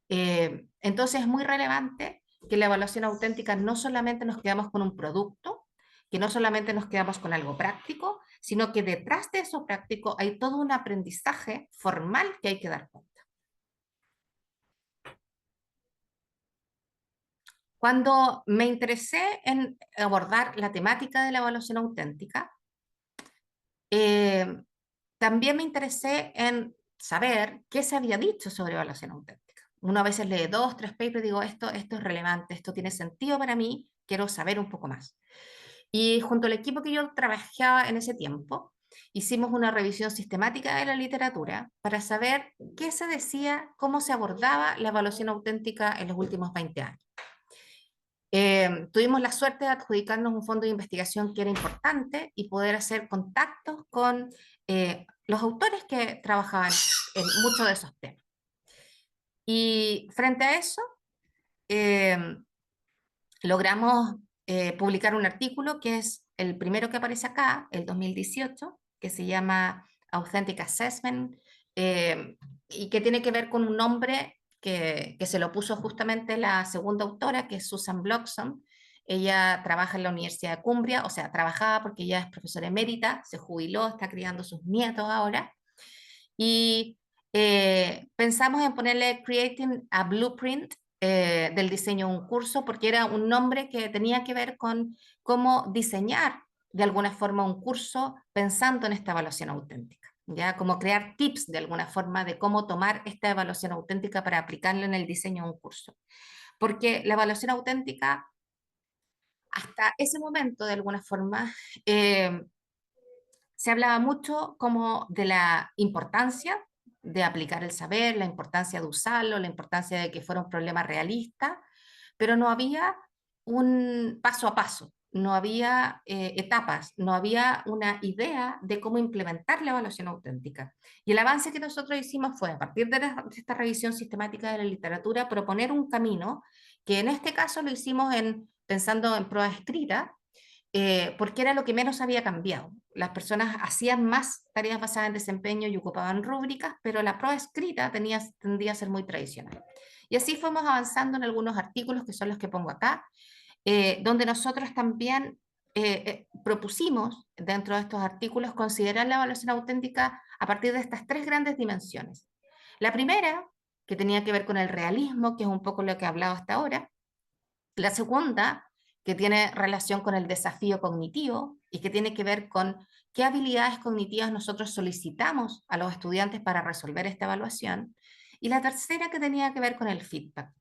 Entonces, es muy relevante que la evaluación auténtica no solamente nos quedamos con un producto, que no solamente nos quedamos con algo práctico, sino que detrás de eso práctico hay todo un aprendizaje formal que hay que dar cuenta. Cuando me interesé en abordar la temática de la evaluación auténtica, también me interesé en saber qué se había dicho sobre evaluación auténtica. Uno a veces lee 2, 3 papers y digo, esto es relevante, esto tiene sentido para mí, quiero saber un poco más. Y junto al equipo que yo trabajaba en ese tiempo, hicimos una revisión sistemática de la literatura para saber qué se decía, cómo se abordaba la evaluación auténtica en los últimos 20 años. Tuvimos la suerte de adjudicarnos un fondo de investigación que era importante y poder hacer contactos con los autores que trabajaban en muchos de esos temas. Y frente a eso, logramos publicar un artículo que es el primero que aparece acá, el 2018, que se llama Authentic Assessment, y que tiene que ver con un nombre que se lo puso justamente la segunda autora, que es Susan Blocksom. Ella trabaja en la Universidad de Cumbria, o sea, trabajaba porque ella es profesora emérita, se jubiló, está criando sus nietos ahora, y pensamos en ponerle Creating a Blueprint del diseño de un curso, porque era un nombre que tenía que ver con cómo diseñar de alguna forma un curso pensando en esta evaluación auténtica, ¿ya? Como crear tips de alguna forma de cómo tomar esta evaluación auténtica para aplicarla en el diseño de un curso. Porque la evaluación auténtica, hasta ese momento de alguna forma, se hablaba mucho como de la importancia de aplicar el saber, la importancia de usarlo, la importancia de que fuera un problema realista, pero no había un paso a paso, no había etapas, no había una idea de cómo implementar la evaluación auténtica. Y el avance que nosotros hicimos fue, a partir de esta revisión sistemática de la literatura, proponer un camino que en este caso lo hicimos pensando en prueba escrita, porque era lo que menos había cambiado. Las personas hacían más tareas basadas en desempeño y ocupaban rúbricas, pero la prueba escrita tendía a ser muy tradicional. Y así fuimos avanzando en algunos artículos, que son los que pongo acá, donde nosotros también propusimos dentro de estos artículos considerar la evaluación auténtica a partir de estas tres grandes dimensiones. La primera, que tenía que ver con el realismo, que es un poco lo que he hablado hasta ahora. La segunda, que tiene relación con el desafío cognitivo y que tiene que ver con qué habilidades cognitivas nosotros solicitamos a los estudiantes para resolver esta evaluación. Y la tercera, que tenía que ver con el feedback.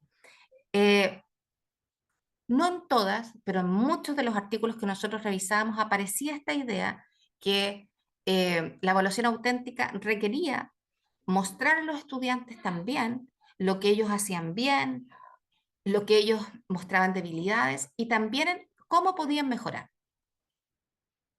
No en todas, pero en muchos de los artículos que nosotros revisábamos aparecía esta idea que la evaluación auténtica requería mostrar a los estudiantes también lo que ellos hacían bien, lo que ellos mostraban debilidades y también cómo podían mejorar.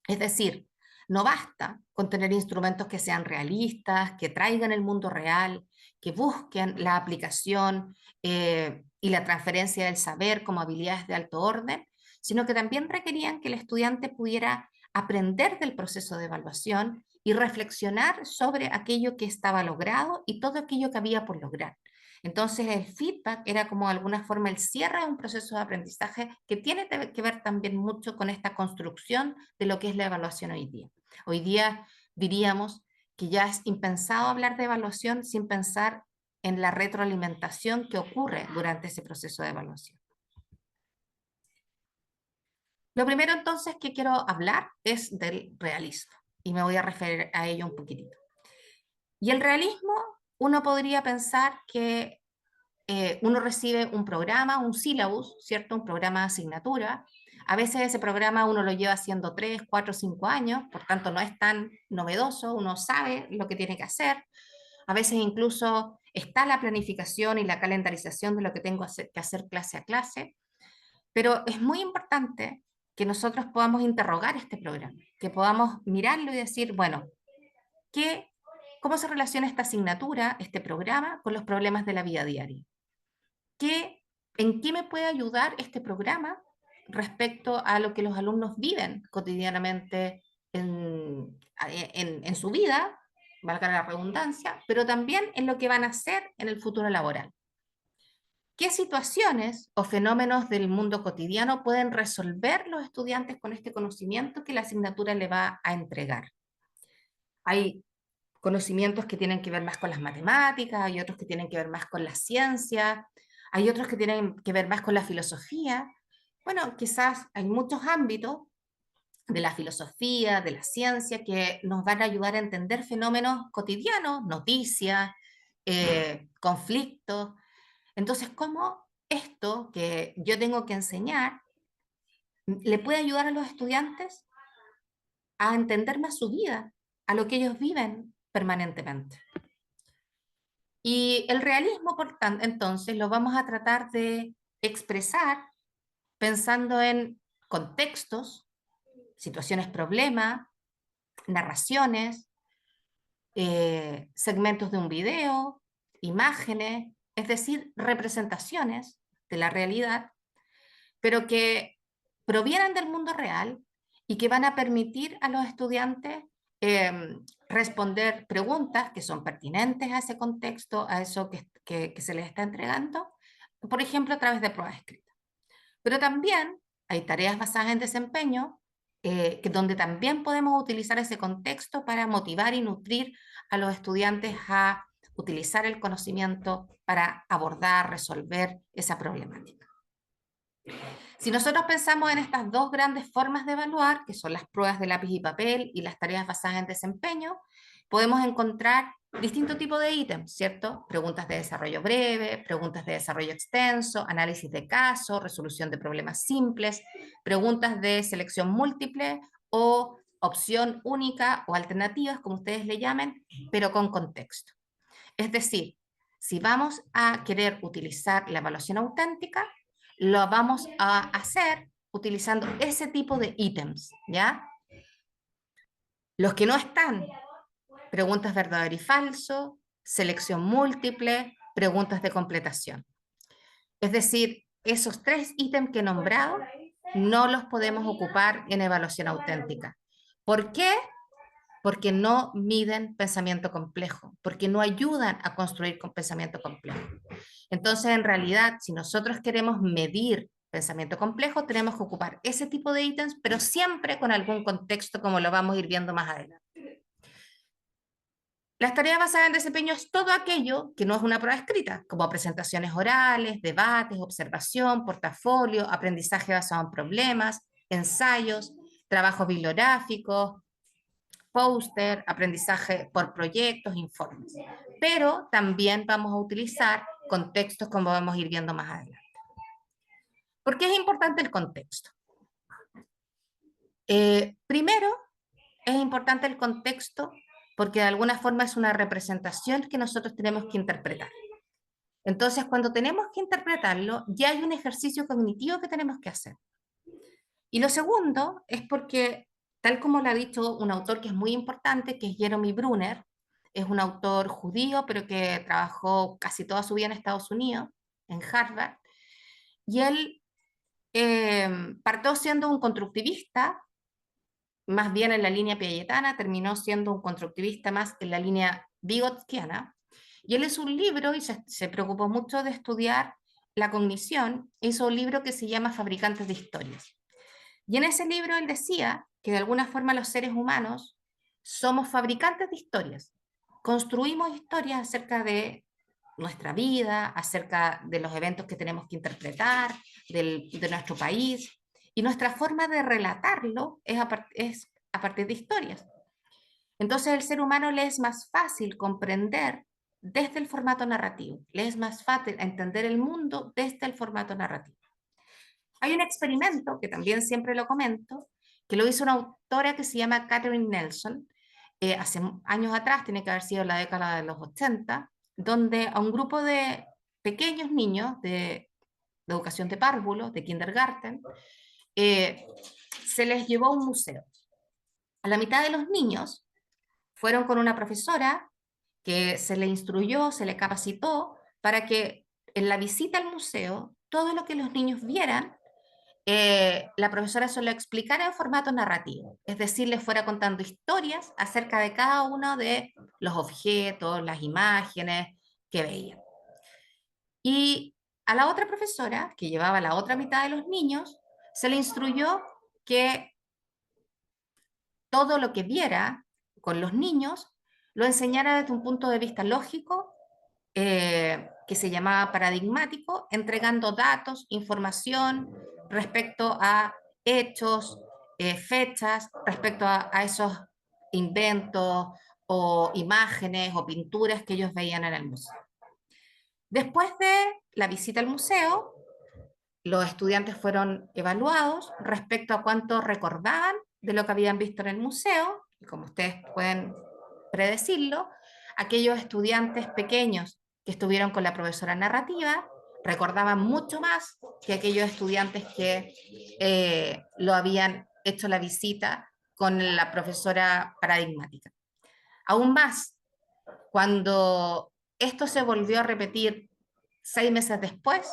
Es decir, no basta con tener instrumentos que sean realistas, que traigan el mundo real, que busquen la aplicación y la transferencia del saber como habilidades de alto orden, sino que también requerían que el estudiante pudiera aprender del proceso de evaluación y reflexionar sobre aquello que estaba logrado y todo aquello que había por lograr. Entonces el feedback era como de alguna forma el cierre de un proceso de aprendizaje que tiene que ver también mucho con esta construcción de lo que es la evaluación hoy día. Hoy día diríamos que ya es impensado hablar de evaluación sin pensar en la retroalimentación que ocurre durante ese proceso de evaluación. Lo primero entonces que quiero hablar es del realismo y me voy a referir a ello un poquitito. Y el realismo, uno podría pensar que uno recibe un programa, un syllabus, ¿cierto? Un programa de asignatura. A veces ese programa uno lo lleva haciendo 3, 4, 5 años, por tanto no es tan novedoso, uno sabe lo que tiene que hacer. A veces incluso está la planificación y la calendarización de lo que tengo que hacer clase a clase, pero es muy importante que nosotros podamos interrogar este programa, que podamos mirarlo y decir, bueno, ¿cómo se relaciona esta asignatura, este programa, con los problemas de la vida diaria? ¿En qué me puede ayudar este programa respecto a lo que los alumnos viven cotidianamente en su vida, valga la redundancia, pero también en lo que van a hacer en el futuro laboral? ¿Qué situaciones o fenómenos del mundo cotidiano pueden resolver los estudiantes con este conocimiento que la asignatura le va a entregar? Hay conocimientos que tienen que ver más con las matemáticas, hay otros que tienen que ver más con la ciencia, hay otros que tienen que ver más con la filosofía. Bueno, quizás hay muchos ámbitos de la filosofía, de la ciencia, que nos van a ayudar a entender fenómenos cotidianos, noticias, conflictos. Entonces, ¿cómo esto que yo tengo que enseñar le puede ayudar a los estudiantes a entender más su vida, a lo que ellos viven permanentemente? Y el realismo, por tanto, entonces lo vamos a tratar de expresar pensando en contextos, situaciones problema, narraciones, segmentos de un video, imágenes, es decir, representaciones de la realidad, pero que provienen del mundo real y que van a permitir a los estudiantes responder preguntas que son pertinentes a ese contexto, a eso que se les está entregando, por ejemplo, a través de pruebas escritas. Pero también hay tareas basadas en desempeño, donde también podemos utilizar ese contexto para motivar y nutrir a los estudiantes a utilizar el conocimiento para abordar, resolver esa problemática. Si nosotros pensamos en estas dos grandes formas de evaluar, que son las pruebas de lápiz y papel y las tareas basadas en desempeño, podemos encontrar distintos tipos de ítems, ¿cierto? Preguntas de desarrollo breve, preguntas de desarrollo extenso, análisis de caso, resolución de problemas simples, preguntas de selección múltiple o opción única o alternativas, como ustedes le llamen, pero con contexto. Es decir, si vamos a querer utilizar la evaluación auténtica, lo vamos a hacer utilizando ese tipo de ítems, ¿ya? Los que no están, preguntas verdadero y falso, selección múltiple, preguntas de completación. Es decir, esos 3 ítems que he nombrado no los podemos ocupar en evaluación auténtica. ¿Por qué? Porque no miden pensamiento complejo, porque no ayudan a construir con pensamiento complejo. Entonces, en realidad, si nosotros queremos medir pensamiento complejo, tenemos que ocupar ese tipo de ítems, pero siempre con algún contexto, como lo vamos a ir viendo más adelante. Las tareas basadas en desempeño es todo aquello que no es una prueba escrita, como presentaciones orales, debates, observación, portafolio, aprendizaje basado en problemas, ensayos, trabajos bibliográficos, póster, aprendizaje por proyectos, informes. Pero también vamos a utilizar contextos como vamos a ir viendo más adelante. ¿Por qué es importante el contexto? Primero, es importante el contexto porque de alguna forma es una representación que nosotros tenemos que interpretar. Entonces, cuando tenemos que interpretarlo, ya hay un ejercicio cognitivo que tenemos que hacer. Y lo segundo es porque, tal como lo ha dicho un autor que es muy importante, que es Jeremy Brunner, es un autor judío, pero que trabajó casi toda su vida en Estados Unidos, en Harvard, y él partió siendo un constructivista, más bien en la línea piagetana, terminó siendo un constructivista más en la línea vygotskiana, y él hizo un libro y se preocupó mucho de estudiar la cognición, hizo un libro que se llama Fabricantes de Historias. Y en ese libro él decía que de alguna forma los seres humanos somos fabricantes de historias, construimos historias acerca de nuestra vida, acerca de los eventos que tenemos que interpretar, de nuestro país, y nuestra forma de relatarlo es a partir de historias. Entonces el ser humano le es más fácil comprender desde el formato narrativo, le es más fácil entender el mundo desde el formato narrativo. Hay un experimento, que también siempre lo comento, que lo hizo una autora que se llama Catherine Nelson, hace años atrás, tiene que haber sido la década de los 80, donde a un grupo de pequeños niños de educación de párvulo, de kindergarten, se les llevó a un museo. A la mitad de los niños fueron con una profesora que se le instruyó, se le capacitó para que en la visita al museo, todo lo que los niños vieran, la profesora se lo explicara en formato narrativo, es decir, les fuera contando historias acerca de cada uno de los objetos, las imágenes que veían. Y a la otra profesora, que llevaba la otra mitad de los niños, se le instruyó que todo lo que viera con los niños lo enseñara desde un punto de vista lógico, que se llamaba paradigmático, entregando datos, información respecto a hechos, fechas, respecto a esos inventos o imágenes o pinturas que ellos veían en el museo. Después de la visita al museo, los estudiantes fueron evaluados respecto a cuánto recordaban de lo que habían visto en el museo, y como ustedes pueden predecirlo, aquellos estudiantes pequeños que estuvieron con la profesora narrativa recordaban mucho más que aquellos estudiantes que lo habían hecho la visita con la profesora paradigmática. Aún más, cuando esto se volvió a repetir 6 meses después,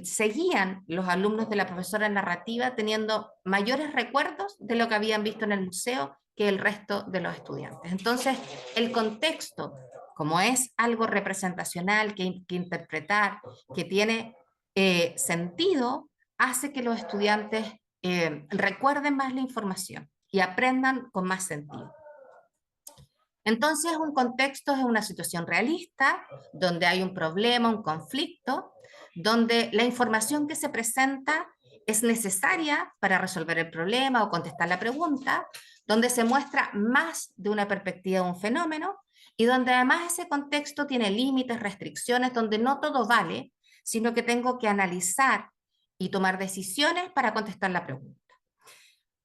seguían los alumnos de la profesora narrativa teniendo mayores recuerdos de lo que habían visto en el museo que el resto de los estudiantes. Entonces, el contexto, como es algo representacional que hay que interpretar, que tiene sentido, hace que los estudiantes recuerden más la información y aprendan con más sentido. Entonces, un contexto es una situación realista, donde hay un problema, un conflicto, donde la información que se presenta es necesaria para resolver el problema o contestar la pregunta, donde se muestra más de una perspectiva de un fenómeno y donde además ese contexto tiene límites, restricciones, donde no todo vale, sino que tengo que analizar y tomar decisiones para contestar la pregunta.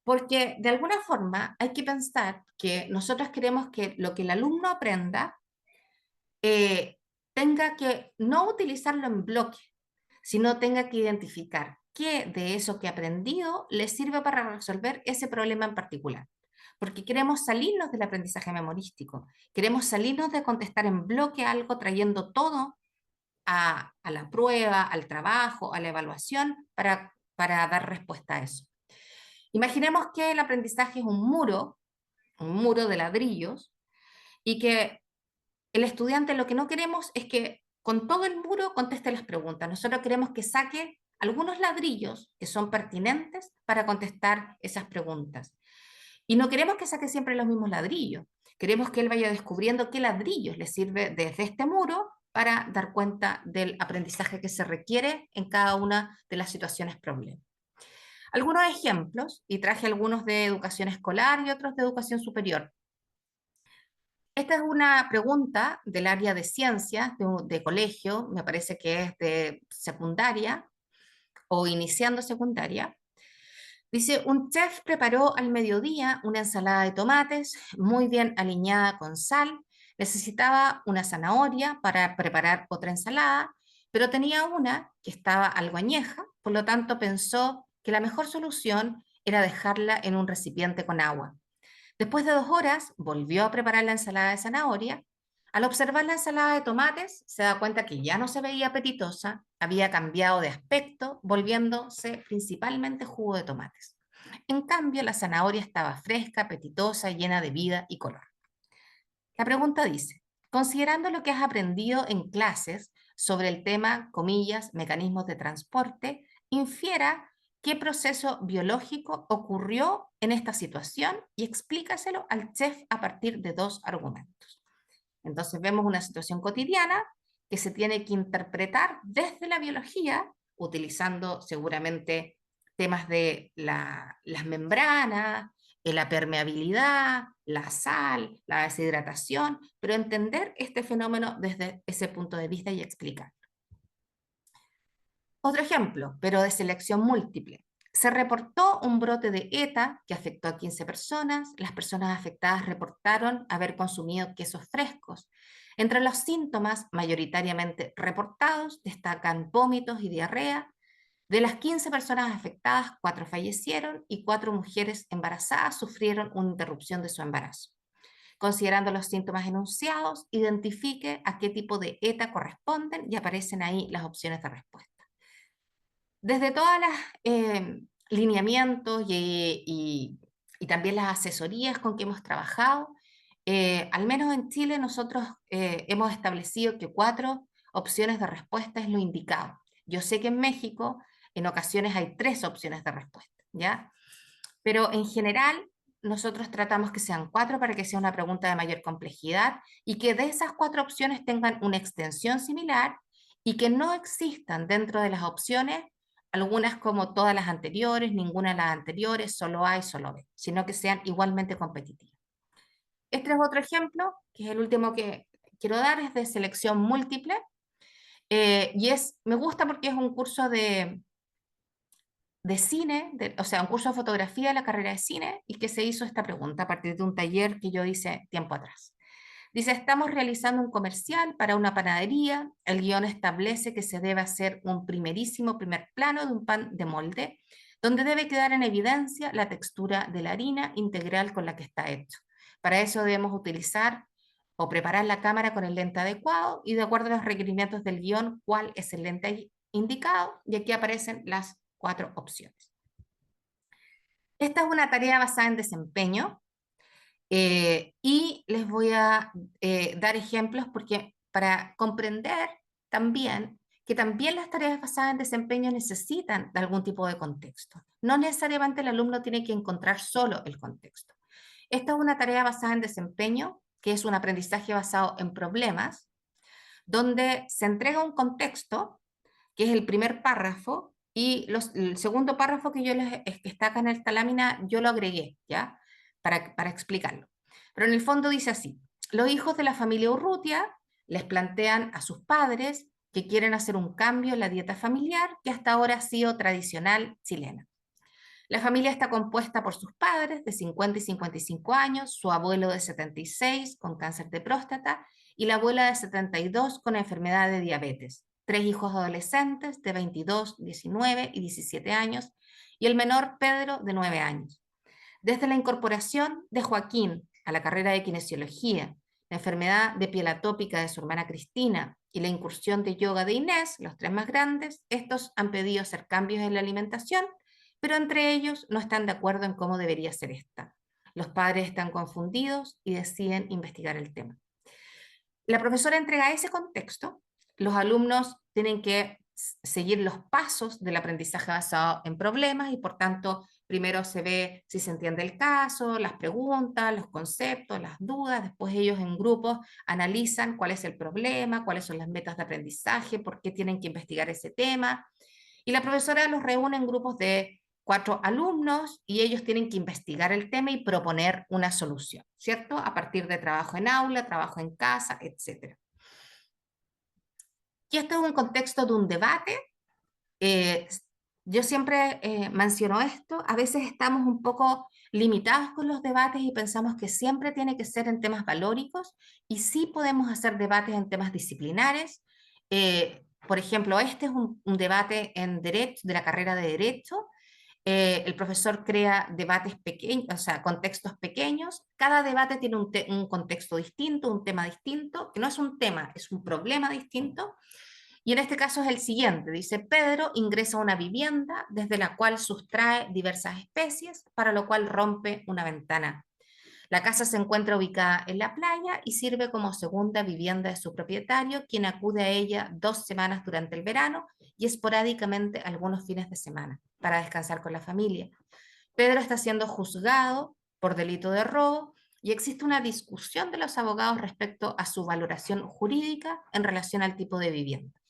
Porque de alguna forma hay que pensar que nosotros queremos que lo que el alumno aprenda tenga que no utilizarlo en bloque, sino tenga que identificar qué de eso que ha aprendido le sirve para resolver ese problema en particular. Porque queremos salirnos del aprendizaje memorístico, queremos salirnos de contestar en bloque algo trayendo todo a la prueba, al trabajo, a la evaluación para dar respuesta a eso. Imaginemos que el aprendizaje es un muro de ladrillos, y que el estudiante lo que no queremos es que con todo el muro conteste las preguntas. Nosotros queremos que saque algunos ladrillos que son pertinentes para contestar esas preguntas. Y no queremos que saque siempre los mismos ladrillos. Queremos que él vaya descubriendo qué ladrillos le sirve desde este muro para dar cuenta del aprendizaje que se requiere en cada una de las situaciones problema. Algunos ejemplos, y traje algunos de educación escolar y otros de educación superior. Esta es una pregunta del área de ciencias, de colegio, me parece que es de secundaria o iniciando secundaria. Dice, un chef preparó al mediodía una ensalada de tomates muy bien aliñada con sal. Necesitaba una zanahoria para preparar otra ensalada, pero tenía una que estaba algo añeja, por lo tanto pensó que la mejor solución era dejarla en un recipiente con agua. Después de 2 horas, volvió a preparar la ensalada de zanahoria. Al observar la ensalada de tomates, se da cuenta que ya no se veía apetitosa, había cambiado de aspecto, volviéndose principalmente jugo de tomates. En cambio, la zanahoria estaba fresca, apetitosa, llena de vida y color. La pregunta dice, considerando lo que has aprendido en clases sobre el tema, comillas, mecanismos de transporte, infiera qué proceso biológico ocurrió en esta situación y explícaselo al chef a partir de 2 argumentos. Entonces vemos una situación cotidiana que se tiene que interpretar desde la biología, utilizando seguramente temas de las membranas, la permeabilidad, la sal, la deshidratación, pero entender este fenómeno desde ese punto de vista y explicarlo. Otro ejemplo, pero de selección múltiple. Se reportó un brote de ETA que afectó a 15 personas. Las personas afectadas reportaron haber consumido quesos frescos. Entre los síntomas mayoritariamente reportados destacan vómitos y diarrea. De las 15 personas afectadas, 4 fallecieron y 4 mujeres embarazadas sufrieron una interrupción de su embarazo. Considerando los síntomas enunciados, identifique a qué tipo de ETA corresponden y aparecen ahí las opciones de respuesta. Desde todas las lineamientos y también las asesorías con que hemos trabajado, al menos en Chile nosotros hemos establecido que 4 opciones de respuesta es lo indicado. Yo sé que en México en ocasiones hay 3 opciones de respuesta, ¿ya? Pero en general nosotros tratamos que sean 4 para que sea una pregunta de mayor complejidad y que de esas 4 opciones tengan una extensión similar y que no existan dentro de las opciones algunas como todas las anteriores, ninguna de las anteriores, solo A y solo B, sino que sean igualmente competitivas. Este es otro ejemplo, que es el último que quiero dar, es de selección múltiple, y me gusta porque es un curso de cine, o sea, un curso de fotografía de la carrera de cine, y que se hizo esta pregunta a partir de un taller que yo hice tiempo atrás. Dice, estamos realizando un comercial para una panadería. El guión establece que se debe hacer un primer plano de un pan de molde, donde debe quedar en evidencia la textura de la harina integral con la que está hecho. Para eso debemos utilizar o preparar la cámara con el lente adecuado y de acuerdo a los requerimientos del guión, cuál es el lente indicado, y aquí aparecen las 4 opciones. Esta es una tarea basada en desempeño. Y les voy a dar ejemplos porque para comprender también que también las tareas basadas en desempeño necesitan de algún tipo de contexto. No necesariamente el alumno tiene que encontrar solo el contexto. Esta es una tarea basada en desempeño, que es un aprendizaje basado en problemas, donde se entrega un contexto, que es el primer párrafo, y el segundo párrafo que que está acá en esta lámina, yo lo agregué, ¿ya? Para explicarlo. Pero en el fondo dice así, los hijos de la familia Urrutia les plantean a sus padres que quieren hacer un cambio en la dieta familiar que hasta ahora ha sido tradicional chilena. La familia está compuesta por sus padres de 50 y 55 años, su abuelo de 76 con cáncer de próstata y la abuela de 72 con enfermedad de diabetes. 3 hijos adolescentes de 22, 19 y 17 años, y el menor Pedro de 9 años. Desde la incorporación de Joaquín a la carrera de kinesiología, la enfermedad de piel atópica de su hermana Cristina y la incursión de yoga de Inés, los 3 más grandes, estos han pedido hacer cambios en la alimentación, pero entre ellos no están de acuerdo en cómo debería ser esta. Los padres están confundidos y deciden investigar el tema. La profesora entrega ese contexto, los alumnos tienen que seguir los pasos del aprendizaje basado en problemas y por tanto primero se ve si se entiende el caso, las preguntas, los conceptos, las dudas, después ellos en grupos analizan cuál es el problema, cuáles son las metas de aprendizaje, por qué tienen que investigar ese tema y la profesora los reúne en grupos de 4 alumnos y ellos tienen que investigar el tema y proponer una solución, ¿cierto? A partir de trabajo en aula, trabajo en casa, etc. Y esto es un contexto de un debate. Yo siempre menciono esto, a veces estamos un poco limitados con los debates y pensamos que siempre tiene que ser en temas valóricos y sí podemos hacer debates en temas disciplinares. Por ejemplo, este es un debate en derecho, de la carrera de Derecho. El profesor crea debates pequeños, o sea, contextos pequeños. Cada debate tiene un contexto distinto, un tema distinto, que no es un tema, es un problema distinto. Y en este caso es el siguiente, dice, Pedro ingresa a una vivienda desde la cual sustrae diversas especies, para lo cual rompe una ventana. La casa se encuentra ubicada en la playa y sirve como segunda vivienda de su propietario, quien acude a ella 2 semanas durante el verano y esporádicamente algunos fines de semana para descansar con la familia. Pedro está siendo juzgado por delito de robo y existe una discusión de los abogados respecto a su valoración jurídica en relación al tipo de vivienda.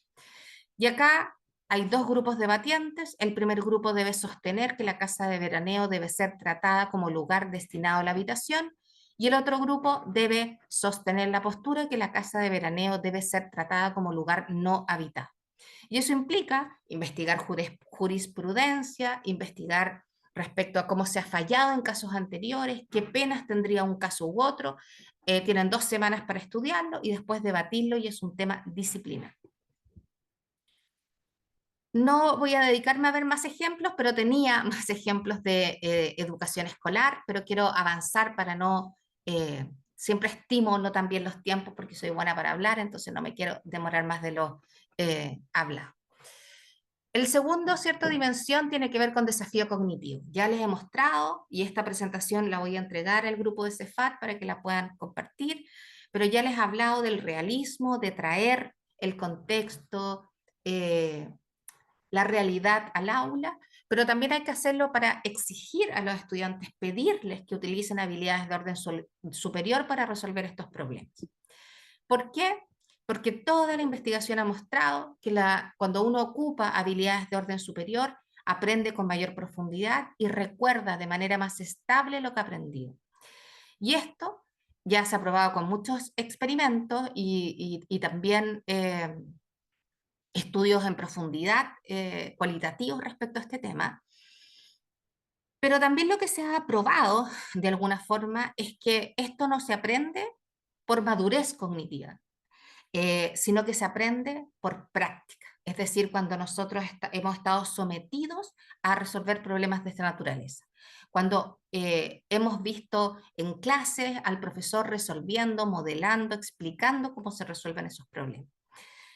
Y acá hay 2 grupos debatientes. El primer grupo debe sostener que la casa de veraneo debe ser tratada como lugar destinado a la habitación y el otro grupo debe sostener la postura que la casa de veraneo debe ser tratada como lugar no habitado. Y eso implica investigar jurisprudencia, investigar respecto a cómo se ha fallado en casos anteriores, qué penas tendría un caso u otro. Tienen 2 semanas para estudiarlo y después debatirlo y es un tema disciplinario. No voy a dedicarme a ver más ejemplos, pero tenía más ejemplos de educación escolar, pero quiero avanzar para no, siempre estimo no también los tiempos porque soy buena para hablar, entonces no me quiero demorar más de lo hablado. El segundo, cierta dimensión, tiene que ver con desafío cognitivo. Ya les he mostrado y esta presentación la voy a entregar al grupo de Cefat para que la puedan compartir, pero ya les he hablado del realismo, de traer el contexto, la realidad al aula, pero también hay que hacerlo para exigir a los estudiantes, pedirles que utilicen habilidades de orden superior para resolver estos problemas. ¿Por qué? Porque toda la investigación ha mostrado que cuando uno ocupa habilidades de orden superior, aprende con mayor profundidad y recuerda de manera más estable lo que ha aprendido. Y esto ya se ha probado con muchos experimentos y también estudios en profundidad cualitativos respecto a este tema. Pero también lo que se ha probado de alguna forma es que esto no se aprende por madurez cognitiva, sino que se aprende por práctica. Es decir, cuando nosotros hemos estado sometidos a resolver problemas de esta naturaleza. Cuando hemos visto en clases al profesor resolviendo, modelando, explicando cómo se resuelven esos problemas.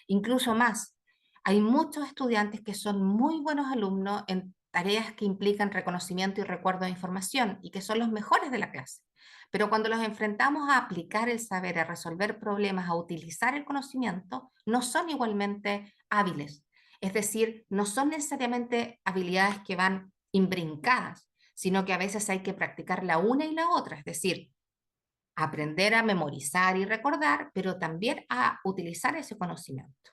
Incluso más, hay muchos estudiantes que son muy buenos alumnos en tareas que implican reconocimiento y recuerdo de información y que son los mejores de la clase. Pero cuando los enfrentamos a aplicar el saber, a resolver problemas, a utilizar el conocimiento, no son igualmente hábiles. Es decir, no son necesariamente habilidades que van imbrincadas, sino que a veces hay que practicar la una y la otra. Es decir, aprender a memorizar y recordar, pero también a utilizar ese conocimiento.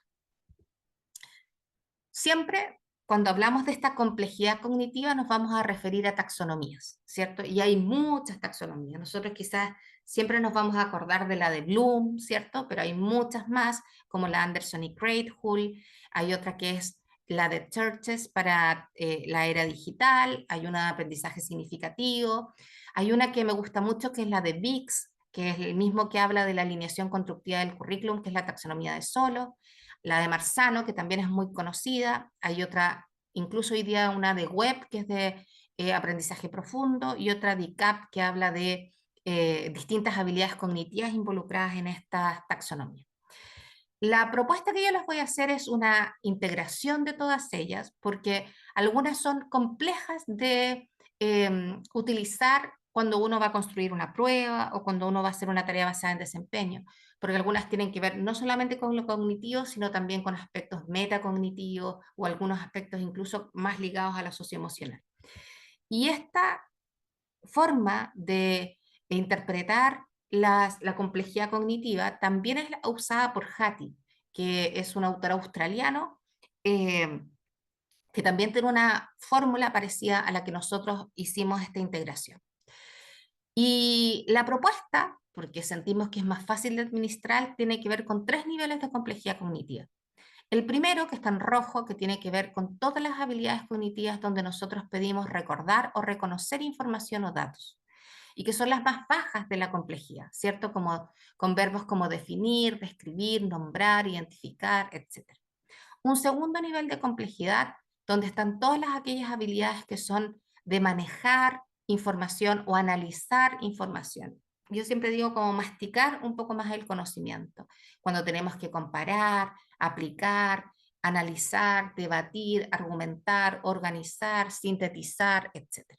Siempre cuando hablamos de esta complejidad cognitiva nos vamos a referir a taxonomías, ¿cierto? Y hay muchas taxonomías. Nosotros quizás siempre nos vamos a acordar de la de Bloom, ¿cierto? Pero hay muchas más, como la Anderson y Craighull. Hay otra que es la de Churches para la era digital. Hay una de aprendizaje significativo. Hay una que me gusta mucho que es la de Biggs, que es el mismo que habla de la alineación constructiva del currículum, que es la taxonomía de Solo. la de Marzano, que también es muy conocida, hay otra, incluso hoy día una de Webb, que es de aprendizaje profundo, y otra de ICAP, que habla de distintas habilidades cognitivas involucradas en esta taxonomía. La propuesta que yo les voy a hacer es una integración de todas ellas, porque algunas son complejas de utilizar cuando uno va a construir una prueba o cuando uno va a hacer una tarea basada en desempeño, porque algunas tienen que ver no solamente con lo cognitivo, sino también con aspectos metacognitivos o algunos aspectos incluso más ligados a lo socioemocional. Y esta forma de interpretar la complejidad cognitiva también es usada por Hattie, que es un autor australiano eh, que también tiene una fórmula parecida a la que nosotros hicimos esta integración. Y la propuesta, porque sentimos que es más fácil de administrar, tiene que ver con 3 niveles de complejidad cognitiva. El primero, que está en rojo, que tiene que ver con todas las habilidades cognitivas donde nosotros pedimos recordar o reconocer información o datos, y que son las más bajas de la complejidad, ¿cierto? Como, con verbos como definir, describir, nombrar, identificar, etc. Un segundo nivel de complejidad, donde están todas aquellas habilidades que son de manejar información o analizar información. Yo siempre digo como masticar un poco más el conocimiento, cuando tenemos que comparar, aplicar, analizar, debatir, argumentar, organizar, sintetizar, etc.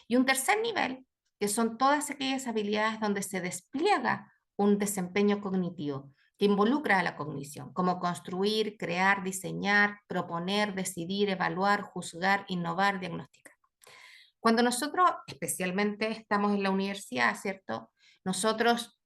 Y un tercer nivel, que son todas aquellas habilidades donde se despliega un desempeño cognitivo que involucra a la cognición, como construir, crear, diseñar, proponer, decidir, evaluar, juzgar, innovar, diagnosticar. Cuando nosotros, especialmente estamos en la universidad, ¿cierto? Nosotros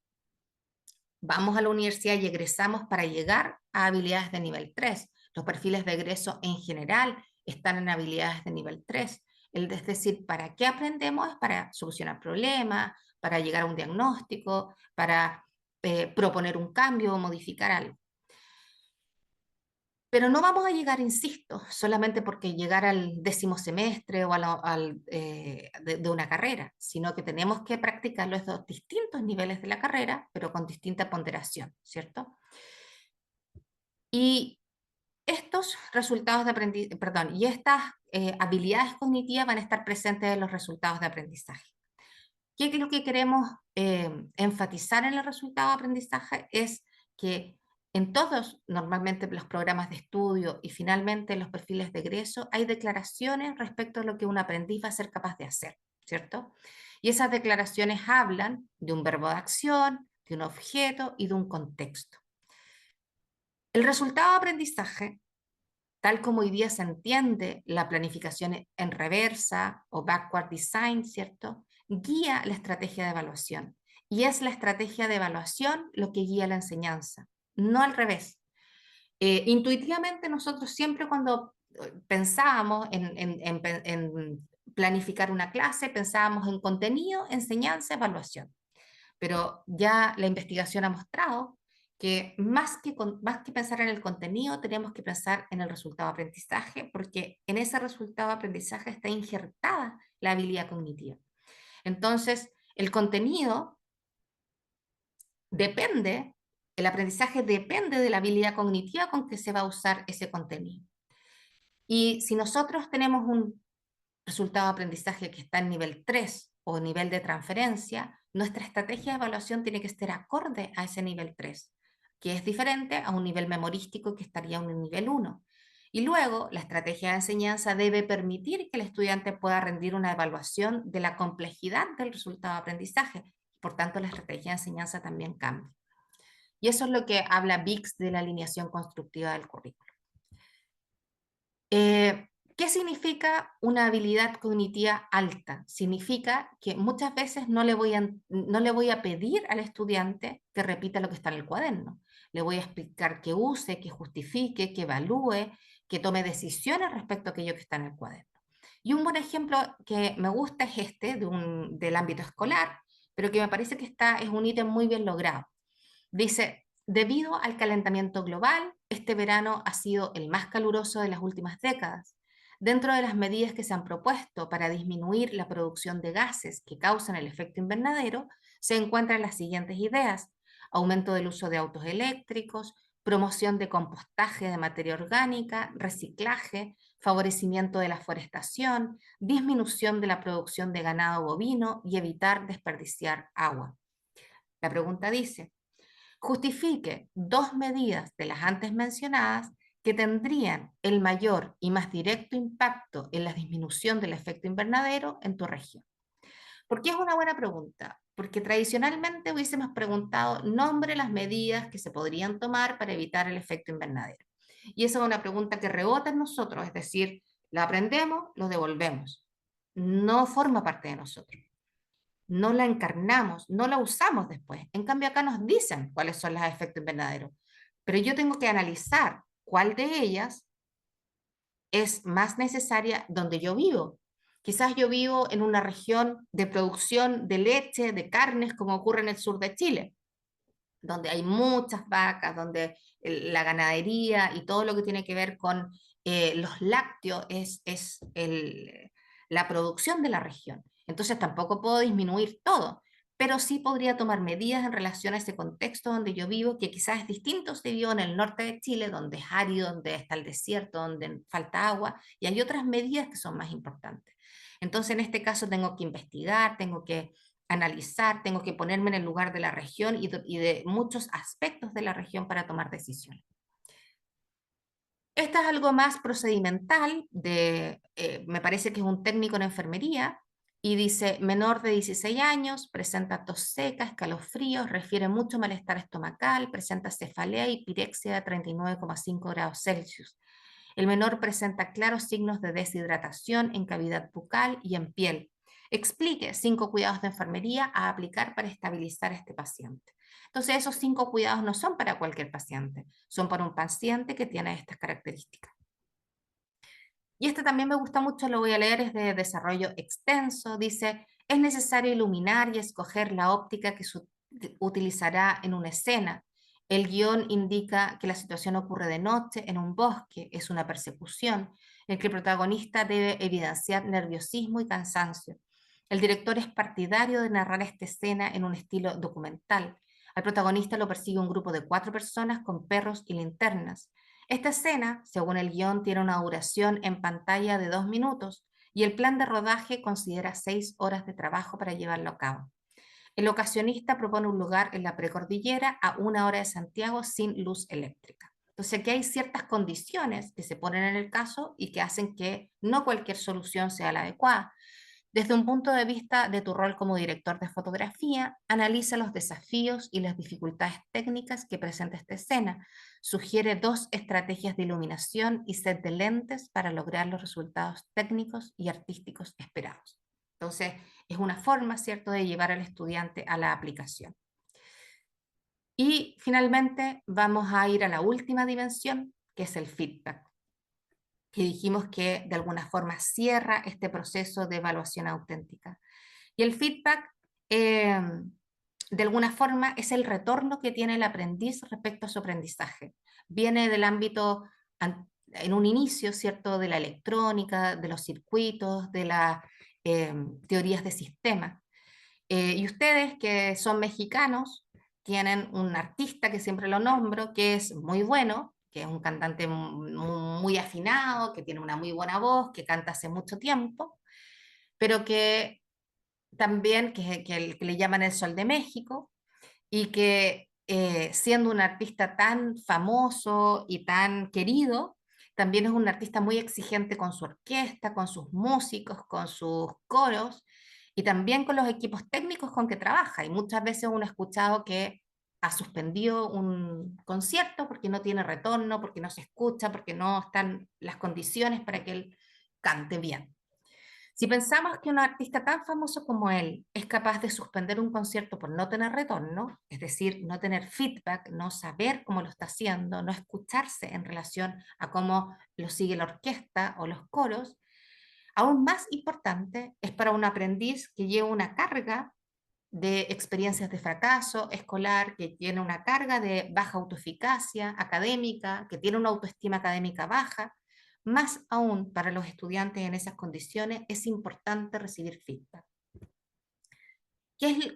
vamos a la universidad y egresamos para llegar a habilidades de nivel 3. Los perfiles de egreso en general están en habilidades de nivel 3. Es decir, ¿para qué aprendemos? Es para solucionar problemas, para llegar a un diagnóstico, para proponer un cambio o modificar algo. Pero no vamos a llegar, insisto, solamente porque llegar al 10º semestre o de una carrera, sino que tenemos que practicar los distintos niveles de la carrera, pero con distinta ponderación, ¿cierto? Y estos resultados de aprendizaje, perdón, y estas habilidades cognitivas van a estar presentes en los resultados de aprendizaje. ¿Qué es lo que queremos enfatizar en el resultado de aprendizaje? Es que en todos, normalmente los programas de estudio y finalmente en los perfiles de egreso, hay declaraciones respecto a lo que un aprendiz va a ser capaz de hacer, ¿cierto? Y esas declaraciones hablan de un verbo de acción, de un objeto y de un contexto. El resultado de aprendizaje, tal como hoy día se entiende la planificación en reversa o backward design, ¿cierto? Guía la estrategia de evaluación. Y es la estrategia de evaluación lo que guía la enseñanza, no al revés. Intuitivamente nosotros siempre cuando pensábamos en planificar una clase, pensábamos en contenido, enseñanza, evaluación. Pero ya la investigación ha mostrado que más que pensar en el contenido, tenemos que pensar en el resultado de aprendizaje, porque en ese resultado de aprendizaje está injertada la habilidad cognitiva. Entonces, el contenido depende, el aprendizaje depende de la habilidad cognitiva con que se va a usar ese contenido. Y si nosotros tenemos un resultado de aprendizaje que está en nivel 3 o nivel de transferencia, nuestra estrategia de evaluación tiene que estar acorde a ese nivel 3, que es diferente a un nivel memorístico que estaría en un nivel 1. Y luego, la estrategia de enseñanza debe permitir que el estudiante pueda rendir una evaluación de la complejidad del resultado de aprendizaje. Por tanto, la estrategia de enseñanza también cambia. Y eso es lo que habla BICS de la alineación constructiva del currículo. ¿Qué significa una habilidad cognitiva alta? Significa que muchas veces no le voy a pedir al estudiante que repita lo que está en el cuaderno. Le voy a explicar que use, que justifique, que evalúe, que tome decisiones respecto a aquello que está en el cuaderno. Y un buen ejemplo que me gusta es este, del ámbito escolar, pero que me parece que es un ítem muy bien logrado. Dice, debido al calentamiento global, este verano ha sido el más caluroso de las últimas décadas. Dentro de las medidas que se han propuesto para disminuir la producción de gases que causan el efecto invernadero, se encuentran las siguientes ideas: aumento del uso de autos eléctricos, promoción de compostaje de materia orgánica, reciclaje, favorecimiento de la forestación, disminución de la producción de ganado bovino y evitar desperdiciar agua. La pregunta dice, justifique 2 medidas de las antes mencionadas que tendrían el mayor y más directo impacto en la disminución del efecto invernadero en tu región. ¿Por qué es una buena pregunta? Porque tradicionalmente hubiésemos preguntado, nombre las medidas que se podrían tomar para evitar el efecto invernadero. Y esa es una pregunta que rebota en nosotros, es decir, la aprendemos, lo devolvemos. No forma parte de nosotros. No la encarnamos, no la usamos después. En cambio, acá nos dicen cuáles son los efectos invernaderos. Pero yo tengo que analizar cuál de ellas es más necesaria donde yo vivo. Quizás yo vivo en una región de producción de leche, de carnes, como ocurre en el sur de Chile, donde hay muchas vacas, donde la ganadería y todo lo que tiene que ver con los lácteos es la producción de la región. Entonces tampoco puedo disminuir todo, pero sí podría tomar medidas en relación a ese contexto donde yo vivo, que quizás es distinto si vivo en el norte de Chile, donde es árido, donde está el desierto, donde falta agua, y hay otras medidas que son más importantes. Entonces en este caso tengo que investigar, tengo que analizar, tengo que ponerme en el lugar de la región y de muchos aspectos de la región para tomar decisiones. Esta es algo más procedimental, me parece que es un técnico en enfermería, y dice, menor de 16 años, presenta tos seca, escalofríos, refiere mucho malestar estomacal, presenta cefalea y pirexia de 39,5 grados Celsius. El menor presenta claros signos de deshidratación en cavidad bucal y en piel. Explique 5 cuidados de enfermería a aplicar para estabilizar a este paciente. Entonces, esos 5 cuidados no son para cualquier paciente, son para un paciente que tiene estas características. Y este también me gusta mucho, lo voy a leer, es de desarrollo extenso. Dice, es necesario iluminar y escoger la óptica que se utilizará en una escena. El guión indica que la situación ocurre de noche en un bosque, es una persecución, en que el protagonista debe evidenciar nerviosismo y cansancio. El director es partidario de narrar esta escena en un estilo documental. Al protagonista lo persigue un grupo de 4 personas con perros y linternas. Esta escena, según el guión, tiene una duración en pantalla de 2 minutos y el plan de rodaje considera 6 horas de trabajo para llevarlo a cabo. El ocasionista propone un lugar en la precordillera a 1 hora de Santiago sin luz eléctrica. Entonces aquí hay ciertas condiciones que se ponen en el caso y que hacen que no cualquier solución sea la adecuada. Desde un punto de vista de tu rol como director de fotografía, analiza los desafíos y las dificultades técnicas que presenta esta escena. Sugiere 2 estrategias de iluminación y set de lentes para lograr los resultados técnicos y artísticos esperados. Entonces, es una forma, ¿cierto?, de llevar al estudiante a la aplicación. Y finalmente vamos a ir a la última dimensión, que es el feedback, que dijimos que de alguna forma cierra este proceso de evaluación auténtica. Y el feedback, de alguna forma, es el retorno que tiene el aprendiz respecto a su aprendizaje. Viene del ámbito, en un inicio, ¿cierto?, de la electrónica, de los circuitos, de las teorías de sistema. Y ustedes, que son mexicanos, tienen un artista que siempre lo nombro, que es muy bueno, que es un cantante muy afinado, que tiene una muy buena voz, que canta hace mucho tiempo, pero que también, que le llaman el Sol de México, y que siendo un artista tan famoso y tan querido, también es un artista muy exigente con su orquesta, con sus músicos, con sus coros, y también con los equipos técnicos con que trabaja. Y muchas veces uno ha escuchado que ha suspendido un concierto porque no tiene retorno, porque no se escucha, porque no están las condiciones para que él cante bien. Si pensamos que un artista tan famoso como él es capaz de suspender un concierto por no tener retorno, es decir, no tener feedback, no saber cómo lo está haciendo, no escucharse en relación a cómo lo sigue la orquesta o los coros, aún más importante es para un aprendiz que lleva una carga de experiencias de fracaso escolar, que tiene una carga de baja autoeficacia académica, que tiene una autoestima académica baja. Más aún para los estudiantes en esas condiciones es importante recibir feedback.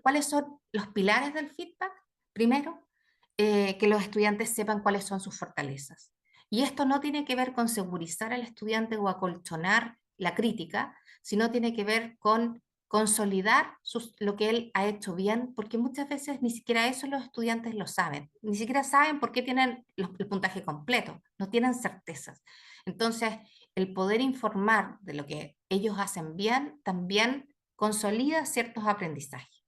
¿Cuáles son los pilares del feedback? Primero, que los estudiantes sepan cuáles son sus fortalezas. Y esto no tiene que ver con segurizar al estudiante o acolchonar la crítica, sino tiene que ver con consolidar lo que él ha hecho bien, porque muchas veces ni siquiera eso los estudiantes lo saben, ni siquiera saben por qué tienen el puntaje completo, no tienen certezas. Entonces, el poder informar de lo que ellos hacen bien también consolida ciertos aprendizajes.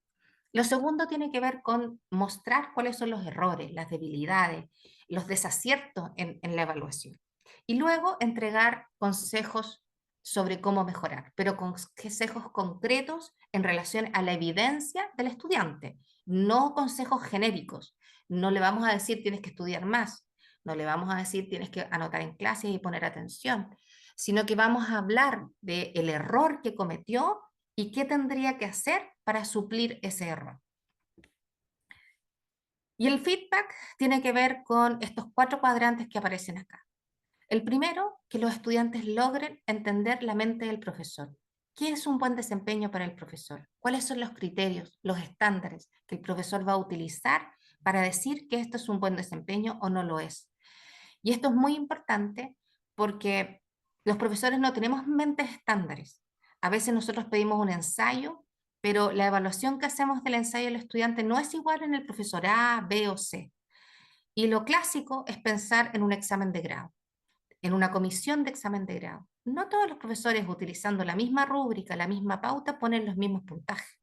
Lo segundo tiene que ver con mostrar cuáles son los errores, las debilidades, los desaciertos en la evaluación. Y luego entregar consejos sobre cómo mejorar, pero consejos concretos en relación a la evidencia del estudiante, no consejos genéricos. No le vamos a decir tienes que estudiar más, no le vamos a decir tienes que anotar en clases y poner atención, sino que vamos a hablar del error que cometió y qué tendría que hacer para suplir ese error. Y el feedback tiene que ver con estos 4 cuadrantes que aparecen acá. El primero, que los estudiantes logren entender la mente del profesor. ¿Qué es un buen desempeño para el profesor? ¿Cuáles son los criterios, los estándares que el profesor va a utilizar para decir que esto es un buen desempeño o no lo es? Y esto es muy importante porque los profesores no tenemos mentes estándares. A veces nosotros pedimos un ensayo, pero la evaluación que hacemos del ensayo del estudiante no es igual en el profesor A, B o C. Y lo clásico es pensar en un examen de grado, en una comisión de examen de grado. No todos los profesores utilizando la misma rúbrica, la misma pauta, ponen los mismos puntajes.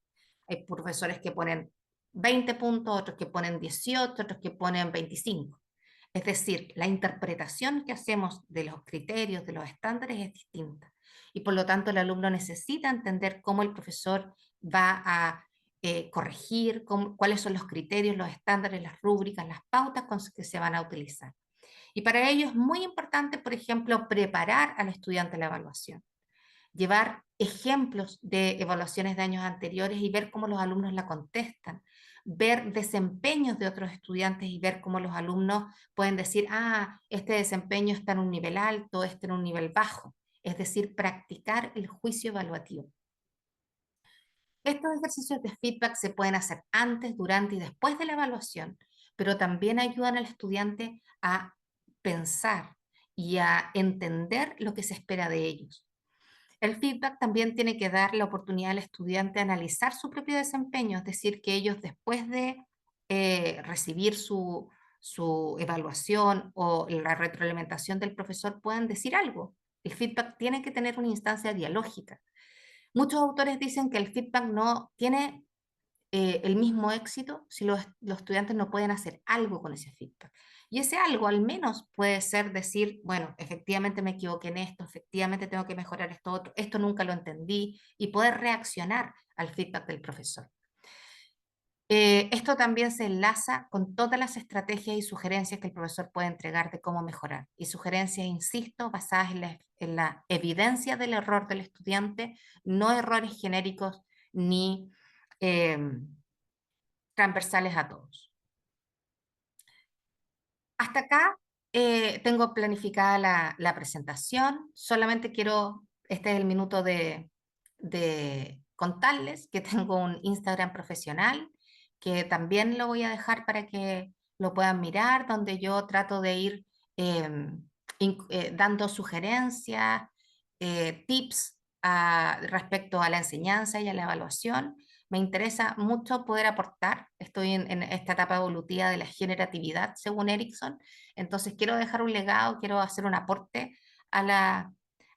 Hay profesores que ponen 20 puntos, otros que ponen 18, otros que ponen 25. Es decir, la interpretación que hacemos de los criterios, de los estándares es distinta. Y por lo tanto el alumno necesita entender cómo el profesor va a corregir, cuáles son los criterios, los estándares, las rúbricas, las pautas que se van a utilizar. Y para ello es muy importante, por ejemplo, preparar al estudiante a la evaluación, llevar ejemplos de evaluaciones de años anteriores y ver cómo los alumnos la contestan, ver desempeños de otros estudiantes y ver cómo los alumnos pueden decir, ah, este desempeño está en un nivel alto, este en un nivel bajo. Es decir, practicar el juicio evaluativo. Estos ejercicios de feedback se pueden hacer antes, durante y después de la evaluación, pero también ayudan al estudiante a pensar y a entender lo que se espera de ellos. El feedback también tiene que dar la oportunidad al estudiante a analizar su propio desempeño, es decir, que ellos después de recibir su evaluación o la retroalimentación del profesor puedan decir algo. El feedback tiene que tener una instancia dialógica. Muchos autores dicen que el feedback no tiene el mismo éxito si los estudiantes no pueden hacer algo con ese feedback. Y ese algo al menos puede ser decir, bueno, efectivamente me equivoqué en esto, efectivamente tengo que mejorar esto otro, esto nunca lo entendí, y poder reaccionar al feedback del profesor. Esto también se enlaza con todas las estrategias y sugerencias que el profesor puede entregar de cómo mejorar. Y sugerencias, insisto, basadas en la evidencia del error del estudiante, no errores genéricos ni transversales a todos. Hasta acá tengo planificada la presentación. Solamente quiero, este es el minuto de contarles que tengo un Instagram profesional, que también lo voy a dejar para que lo puedan mirar, donde yo trato de ir dando sugerencias, tips respecto a la enseñanza y a la evaluación. Me interesa mucho poder aportar. Estoy en esta etapa evolutiva de la generatividad, según Erickson. Entonces, quiero dejar un legado, quiero hacer un aporte a la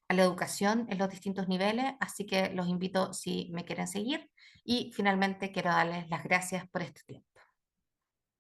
educación en los distintos niveles. Así que los invito si me quieren seguir. Y finalmente, quiero darles las gracias por este tiempo.